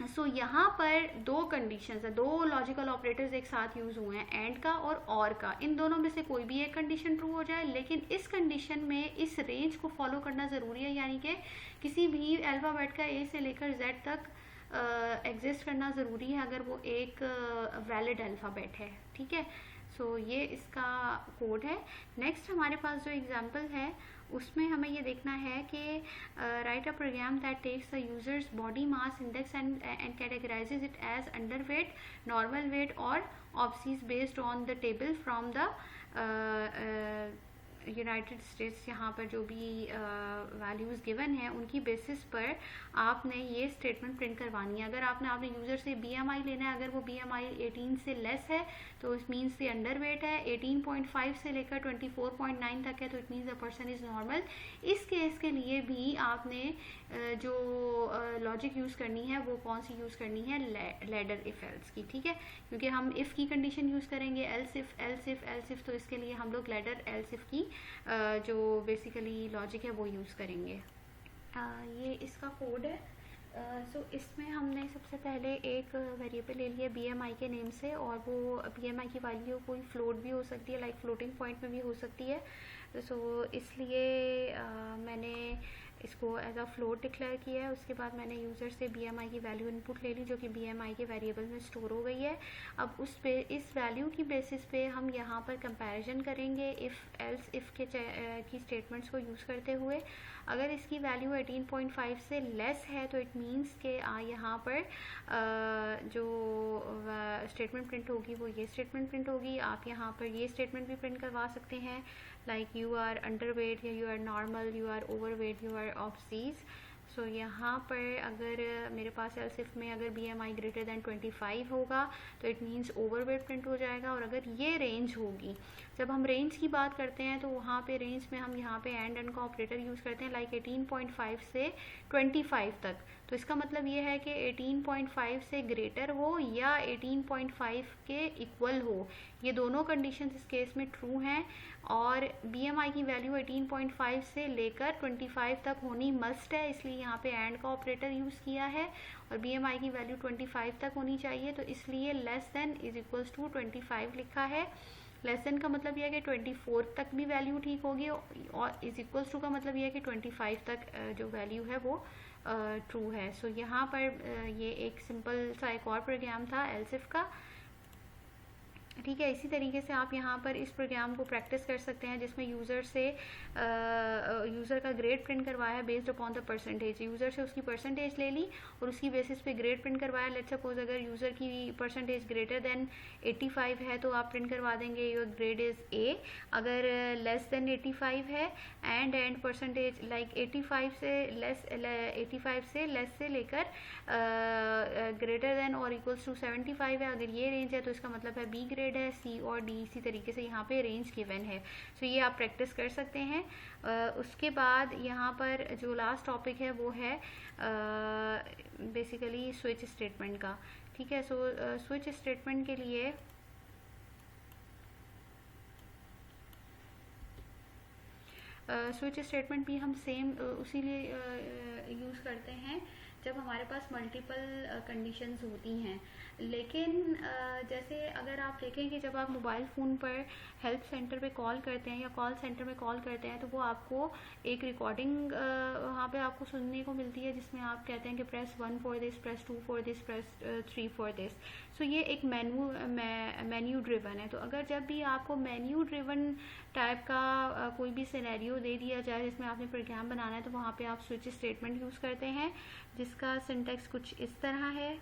सो यहाँ पर दो कंडीशंस है, दो लॉजिकल ऑपरेटर्स एक साथ यूज हुए हैं, एंड का और का। इन दोनों में से कोई भी एक कंडीशन ट्रू हो जाए, लेकिन इस कंडीशन में इस रेंज को फॉलो करना ज़रूरी है, यानी कि किसी भी अल्फ़ाबेट का A से लेकर Z तक एग्जिस्ट करना ज़रूरी है अगर वो एक वैलिड अल्फ़ाबेट है। ठीक है, सो ये इसका कोड है। नेक्स्ट हमारे पास जो एग्जांपल है उसमें हमें ये देखना है कि write a program that takes the user's body mass index and categorizes it as under weight, normal weight और obese based on the table from the United States. यहाँ पर जो भी वैल्यूज़ गिवन है उनकी बेसिस पर आपने ये स्टेटमेंट प्रिंट करवानी है। अगर आपने यूज़र से BMI लेना है, अगर वो BMI 18 से लेस है तो इट मीन्स ये अंडर वेट है, 18.5 से लेकर 24.9 तक है तो it means the person is normal. इस केस के लिए भी आपने जो लॉजिक यूज़ करनी है वो कौन सी यूज़ करनी है, लैडर इफ़ एल्स की। ठीक है, क्योंकि हम इफ़ की कंडीशन यूज़ करेंगे, else if else if else if, तो इसके लिए हम लोग लैडर एल्स इफ़ की जो बेसिकली लॉजिक है वो यूज़ करेंगे। ये इसका कोड है। सो इसमें हमने सबसे पहले एक वेरिएबल ले लिया BMI के नेम से, और वो BMI की वैल्यू कोई फ्लोट भी हो सकती है, लाइक फ्लोटिंग पॉइंट में भी हो सकती है। सो इसलिए मैंने इसको एज अ फ्लोट डिक्लेयर किया है। उसके बाद मैंने यूज़र से BMI की वैल्यू इनपुट ले ली जो कि BMI के वेरिएबल में स्टोर हो गई है। अब इस वैल्यू की बेसिस पे हम यहाँ पर कंपैरिजन करेंगे इफ़ एल्स इफ़ की स्टेटमेंट्स को यूज़ करते हुए। अगर इसकी वैल्यू 18.5 से लेस है तो इट मीन्स के यहाँ पर जो स्टेटमेंट प्रिंट होगी वो ये स्टेटमेंट प्रिंट होगी। आप यहाँ पर ये स्टेटमेंट भी प्रिंट करवा सकते हैं, लाइक यू आर अंडरवेट या you are normal, you are overweight, you are obese. So यहाँ पर अगर मेरे पास एल्स इफ में अगर BMI ग्रेटर दैन 25 होगा तो इट मीन्स ओवरवेट प्रिंट हो जाएगा। और अगर ये रेंज होगी, जब हम रेंज की बात करते हैं तो वहाँ पे रेंज में हम यहाँ पे एंड का ऑपरेटर यूज़ करते हैं, लाइक 18.5 से 25 तक। तो इसका मतलब ये है कि 18.5 से ग्रेटर हो या 18.5 के इक्वल हो, ये दोनों कंडीशंस इस केस में ट्रू हैं। और BMI की वैल्यू 18.5 से लेकर 25 तक होनी मस्ट है, इसलिए यहाँ पे एंड का ऑपरेटर यूज़ किया है। और BMI की वैल्यू 25 तक होनी चाहिए, तो इसलिए less than is equals to 25 लिखा है। लेस देन का मतलब यह है कि 24 तक भी वैल्यू ठीक होगी, और इज इक्वल्स टू का मतलब यह है कि 25 तक जो वैल्यू है वो ट्रू है। सो यहाँ पर ये एक सिंपल सा एक और प्रोग्राम था एल्स इफ का, ठीक है। इसी तरीके से आप यहाँ पर इस प्रोग्राम को प्रैक्टिस कर सकते हैं जिसमें यूज़र से यूज़र का ग्रेड प्रिंट करवाया है based upon the percentage. User से उसकी परसेंटेज ले ली और उसकी बेसिस पे ग्रेड प्रिंट करवाया। लेट्स सपोज अगर यूज़र की परसेंटेज ग्रेटर देन 85 है तो आप प्रिंट करवा देंगे योर ग्रेड इज़ A। अगर लेस देन 85 है एंड परसेंटेज लाइक 85 से लेस से लेकर ग्रेटर देन और इक्वल्स टू 75 है, अगर ये रेंज है तो इसका मतलब है B ग्रेड है, C और D इसी तरीके से यहाँ पे रेंज गिवन है। सो ये आप प्रैक्टिस कर सकते हैं। उसके बाद यहाँ पर जो लास्ट टॉपिक है वो है बेसिकली स्विच स्टेटमेंट का, ठीक है। सो स्विच स्टेटमेंट के लिए स्विच स्टेटमेंट भी हम सेम उसी लिए यूज़ करते हैं जब हमारे पास मल्टीपल कंडीशंस होती हैं। लेकिन जैसे अगर आप देखें कि जब आप मोबाइल फ़ोन पर हेल्प सेंटर पे कॉल करते हैं या कॉल सेंटर में कॉल करते हैं तो वो आपको एक रिकॉर्डिंग वहाँ पे आपको सुनने को मिलती है जिसमें आप कहते हैं कि press 1 for this, press 2 for this, press 3 for this. So ये एक मेन्यू ड्रिवन है। तो अगर जब भी आपको मेन्यू ड्रिवन टाइप का कोई भी सिनेरियो दे दिया जाए जिसमें आपने प्रोग्राम बनाना है तो वहाँ पे आप स्विच स्टेटमेंट यूज़ करते हैं जिसका सिंटैक्स कुछ इस तरह है,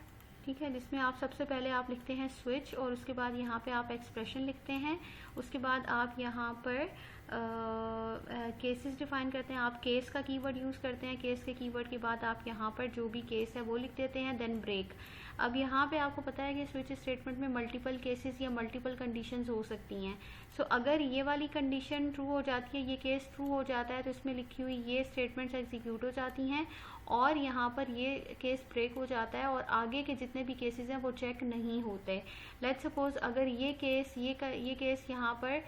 ठीक है। जिसमें आप सबसे पहले आप लिखते हैं स्विच और उसके बाद यहाँ पे आप एक्सप्रेशन लिखते हैं। उसके बाद आप यहाँ पर केसेस डिफाइन करते हैं, आप केस का कीवर्ड यूज़ करते हैं। केस के कीवर्ड के बाद आप यहाँ पर जो भी केस है वो लिख देते हैं, देन ब्रेक। अब यहाँ पे आपको पता है कि स्विच स्टेटमेंट में मल्टीपल केसेस या मल्टीपल कंडीशंस हो सकती हैं। सो अगर ये वाली कंडीशन ट्रू हो जाती है, ये केस ट्रू हो जाता है तो इसमें लिखी हुई ये स्टेटमेंट्स एग्जीक्यूट हो जाती हैं और यहाँ पर ये केस ब्रेक हो जाता है और आगे के जितने भी केसेस हैं वो चेक नहीं होते। लेट्स सपोज अगर ये केस यहाँ पर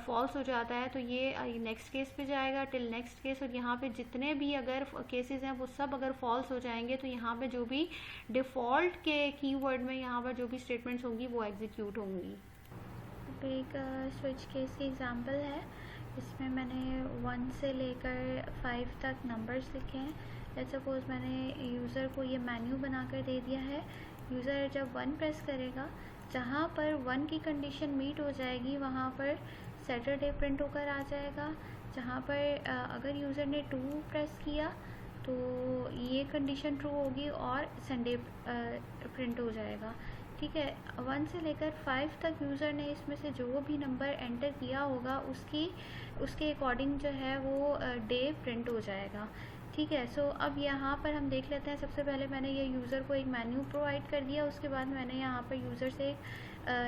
फॉल्स हो जाता है तो ये नेक्स्ट केस पे जाएगा टिल नेक्स्ट केस, और यहाँ पे जितने भी अगर केसेस हैं वो सब अगर फॉल्स हो जाएंगे तो यहाँ पे जो भी डिफ़ॉल्ट के कीवर्ड में यहाँ पर जो भी स्टेटमेंट्स होंगी वो एग्जीक्यूट होंगी। एक स्विच केस की एग्जांपल है, इसमें मैंने 1 से लेकर 5 तक नंबर्स लिखे हैं। लेट्स सपोज मैंने यूज़र को ये मेन्यू बनाकर दे दिया है। यूज़र जब 1 प्रेस करेगा, जहाँ पर 1 की कंडीशन मीट हो जाएगी वहाँ पर सैटरडे प्रिंट होकर आ जाएगा। जहाँ पर अगर यूज़र ने 2 प्रेस किया तो ये कंडीशन ट्रू होगी और संडे प्रिंट हो जाएगा, ठीक है। 1 से लेकर 5 तक यूज़र ने इसमें से जो भी नंबर एंटर किया होगा उसके अकॉर्डिंग जो है वो डे प्रिंट हो जाएगा, ठीक है। सो अब यहाँ पर हम देख लेते हैं। सबसे पहले मैंने ये यूज़र को एक मेन्यू प्रोवाइड कर दिया, उसके बाद मैंने यहाँ पर यूज़र से एक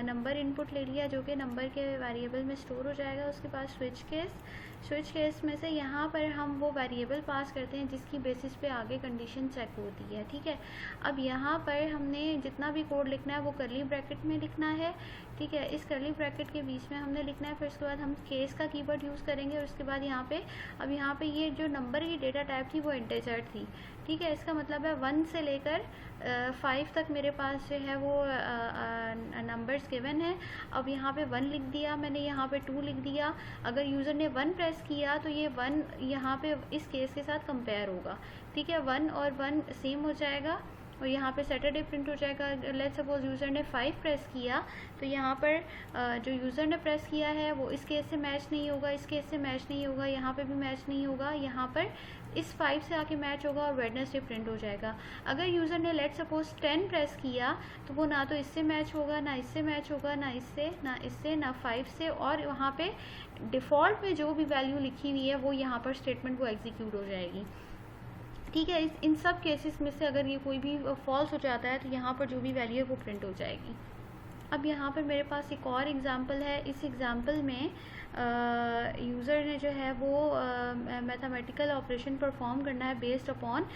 नंबर इनपुट ले लिया जो कि नंबर के वेरिएबल में स्टोर हो जाएगा। उसके बाद स्विच केस में से यहाँ पर हम वो वेरिएबल पास करते हैं जिसकी बेसिस पे आगे कंडीशन चेक होती है, ठीक है। अब यहाँ पर हमने जितना भी कोड लिखना है वो कर्ली ब्रैकेट में लिखना है, ठीक है। इस कर्ली ब्रैकेट के बीच में हमने लिखना है, फिर उसके बाद हम केस का कीवर्ड यूज़ करेंगे और उसके बाद यहाँ पे अब यहाँ पे ये जो नंबर की डेटा टाइप थी वो इंटीजर थी, ठीक है। इसका मतलब है 1 से लेकर 5 तक मेरे पास जो है वो नंबर्स गिवन है। अब यहाँ पे 1 लिख दिया मैंने, यहाँ पे 2 लिख दिया। अगर यूज़र ने 1 प्रेस किया तो ये 1 यहाँ पे इस केस के साथ कंपेयर होगा, ठीक है। 1 और 1 सेम हो जाएगा और यहाँ पे सैटरडे प्रिंट हो जाएगा। लेट्स सपोज यूज़र ने 5 प्रेस किया तो यहाँ पर जो यूज़र ने प्रेस किया है वो इस केस से मैच नहीं होगा, इस केस से मैच नहीं होगा, यहाँ पे भी मैच नहीं होगा, यहाँ पर इस 5 से आके मैच होगा और वेडनेसडे प्रिंट हो जाएगा। अगर यूज़र ने लेट्स सपोज 10 प्रेस किया तो वो ना तो इससे मैच होगा, ना इससे मैच होगा, ना इससे, ना इससे, ना 5 से, और वहाँ पे डिफ़ॉल्ट में जो भी वैल्यू लिखी हुई है वो यहाँ पर स्टेटमेंट वो एग्जीक्यूट हो जाएगी, ठीक है। इन सब केसेस में से अगर ये कोई भी फॉल्स हो जाता है तो यहाँ पर जो भी वैल्यू है वो प्रिंट हो जाएगी। अब यहाँ पर मेरे पास एक और एग्जांपल है। इस एग्जांपल में यूज़र ने जो है वो मैथमेटिकल ऑपरेशन परफॉर्म करना है based upon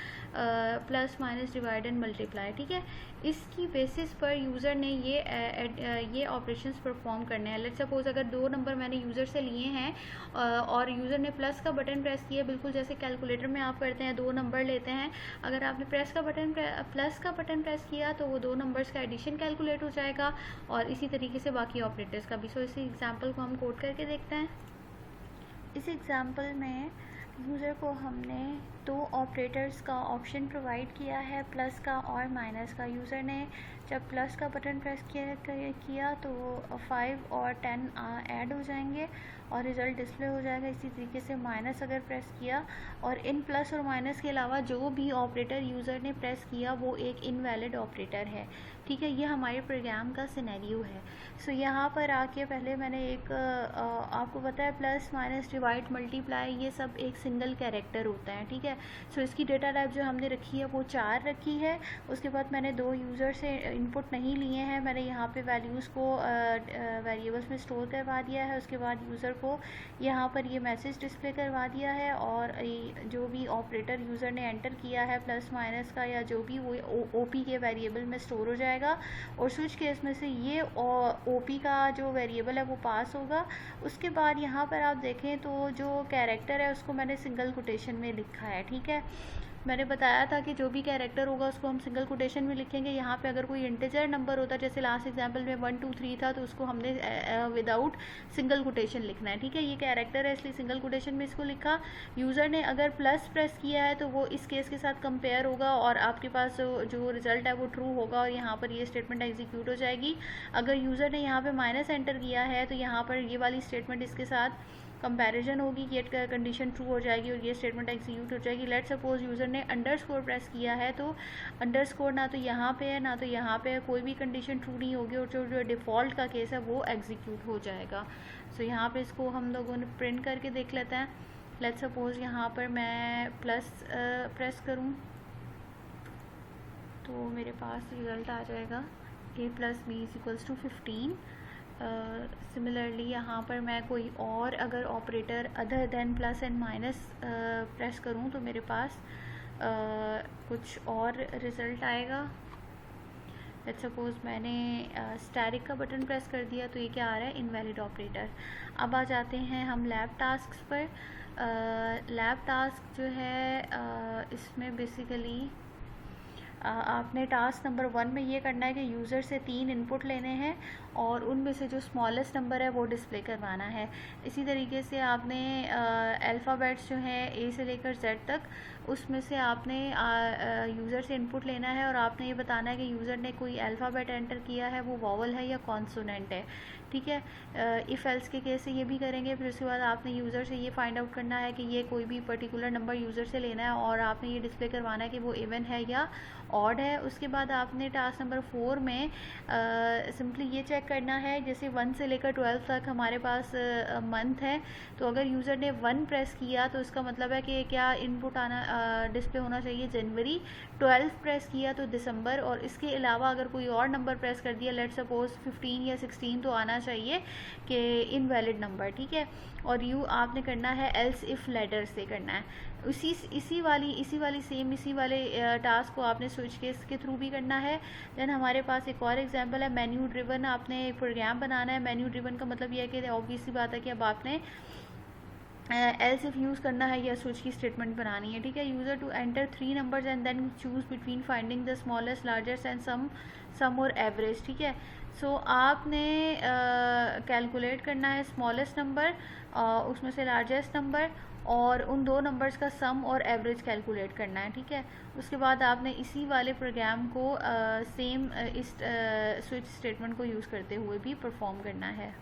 plus minus divide and multiply, ठीक है। इसकी बेसिस पर यूज़र ने ये ऑपरेशंस परफॉर्म करने हैं। लेट्स सपोज अगर 2 नंबर मैंने यूज़र से लिए हैं और यूज़र ने प्लस का बटन प्रेस किया, बिल्कुल जैसे कैलकुलेटर में आप करते हैं 2 नंबर लेते हैं। अगर आपने प्लस का बटन प्रेस किया तो वो 2 नंबर्स का एडिशन कैलकुलेट हो जाएगा और इसी तरीके से बाकी ऑपरेटर्स का भी। सो इसी एग्जाम्पल को हम कोड करके देखते हैं। इस एग्जाम्पल में यूज़र को हमने 2 ऑपरेटर्स का ऑप्शन प्रोवाइड किया है, प्लस का और माइनस का। यूज़र ने जब प्लस का बटन प्रेस किया तो 5 और 10 ऐड हो जाएंगे और रिज़ल्ट डिस्प्ले हो जाएगा। इसी तरीके से माइनस अगर प्रेस किया और इन प्लस और माइनस के अलावा जो भी ऑपरेटर यूज़र ने प्रेस किया वो एक इनवैलिड ऑपरेटर है, ठीक है। ये हमारे प्रोग्राम का सिनेरियो है। सो यहाँ पर आके पहले मैंने एक आपको पता है प्लस माइनस डिवाइड मल्टीप्लाई ये सब एक सिंगल कैरेक्टर होता है, ठीक है। सो इसकी डेटा टाइप जो हमने रखी है वो 4 रखी है। उसके बाद मैंने 2 यूज़र से इनपुट नहीं लिए हैं, मैंने यहाँ पे वैल्यूज़ को वेरिएबल्स में स्टोर करवा दिया है। उसके बाद यूज़र को यहाँ पर ये मैसेज डिस्प्ले करवा दिया है और जो भी ऑपरेटर यूज़र ने एंटर किया है प्लस माइनस का या जो भी वो ओपी के वेरिएबल में स्टोर हो जाएगा और स्विच केस में से ये ओपी का जो वेरिएबल है वो पास होगा। उसके बाद यहाँ पर आप देखें तो जो कैरेक्टर है उसको मैंने सिंगल कोटेशन में लिखा है, ठीक है। मैंने बताया था कि जो भी कैरेक्टर होगा उसको हम सिंगल कोटेशन में लिखेंगे। यहाँ पे अगर कोई इंटीजर नंबर होता जैसे लास्ट एग्जांपल में 1 2 3 था तो उसको हमने विदाउट सिंगल कोटेशन लिखना है, ठीक है। ये कैरेक्टर है इसलिए सिंगल कोटेशन में इसको लिखा। यूज़र ने अगर प्लस प्रेस किया है तो वो इस केस के साथ कंपेयर होगा और आपके पास जो रिजल्ट है वो ट्रू होगा और यहाँ पर ये स्टेटमेंट एग्जीक्यूट हो जाएगी। अगर यूज़र ने यहाँ पर माइनस एंटर किया है तो यहाँ पर ये वाली स्टेटमेंट इसके साथ कंपैरिजन होगी, ये कंडीशन ट्रू हो जाएगी और ये स्टेटमेंट एग्जीक्यूट हो जाएगी। लेट्स सपोज यूज़र ने अंडरस्कोर प्रेस किया है तो अंडरस्कोर ना तो यहाँ पे है ना तो यहाँ पे है, कोई भी कंडीशन ट्रू नहीं होगी और जो डिफ़ॉल्ट का केस है वो एग्जीक्यूट हो जाएगा। सो यहाँ पे इसको हम लोगों ने प्रिंट करके देख लेते हैं। लेट्स सपोज यहाँ पर मैं प्लस प्रेस करूँ तो मेरे पास रिज़ल्ट आ जाएगा a + b = 15। सिमिलरली यहाँ पर मैं कोई और अगर operator other than plus and minus press करूँ तो मेरे पास कुछ और रिज़ल्ट आएगा। लेट्स सपोज मैंने स्टैटिक का बटन प्रेस कर दिया तो ये क्या आ रहा है, इनवैलिड ऑपरेटर। अब आ जाते हैं हम लैब टास्क पर। लैब टास्क जो है इसमें बेसिकली आपने टास्क नंबर 1 में ये करना है कि यूज़र से 3 इनपुट लेने हैं और उनमें से जो स्मॉलेस्ट नंबर है वो डिस्प्ले करवाना है। इसी तरीके से आपने अल्फ़ाबेट्स जो हैं ए से लेकर जेड तक उसमें से आपने यूज़र से इनपुट लेना है और आपने ये बताना है कि यूज़र ने कोई अल्फ़ाबेट एंटर किया है वो वॉवल है या कॉन्सोनेंट है, ठीक है। इफ़ एल्स के केस से ये भी करेंगे। फिर उसके बाद आपने यूज़र से ये फाइंड आउट करना है कि ये कोई भी पर्टिकुलर नंबर यूज़र से लेना है और आपने ये डिस्प्ले करवाना है कि वो इवन है या ऑड है। उसके बाद आपने टास्क नंबर 4 में सिंपली ये चेक करना है, जैसे 1 से लेकर 12 तक हमारे पास मंथ है तो अगर यूज़र ने 1 प्रेस किया तो इसका मतलब है कि क्या इनपुट आना डिस्प्ले होना चाहिए जनवरी, 12 प्रेस किया तो दिसंबर और इसके अलावा अगर कोई और नंबर प्रेस कर दिया लेट्स सपोज 15 या 16 तो आना चाहिए कि इनवैलिड नंबर, ठीक है। और यू आपने करना है एल्स इफ़ लेटर से करना है। इसी वाले टास्क को आपने स्विच केस के थ्रू भी करना है। देन हमारे पास एक और एग्जांपल है मेन्यू ड्रिवन। आपने आपने एक प्रोग्राम बनाना है। मेन्यू ड्रिवन का मतलब यह है कि ऑब्वियसली बात है कि अब आपने एल्स इफ यूज़ करना है या स्विच की स्टेटमेंट बनानी है, ठीक है। User to enter 3 numbers and then choose between finding the smallest, largest and sum और एवरेज, ठीक है। सो आपने कैलकुलेट करना है स्मॉलेस्ट नंबर, उसमें से लार्जेस्ट नंबर, और उन 2 नंबर्स का सम और एवरेज कैलकुलेट करना है, ठीक है। उसके बाद आपने इसी वाले प्रोग्राम को सेम इस स्विच स्टेटमेंट को यूज़ करते हुए भी परफॉर्म करना है।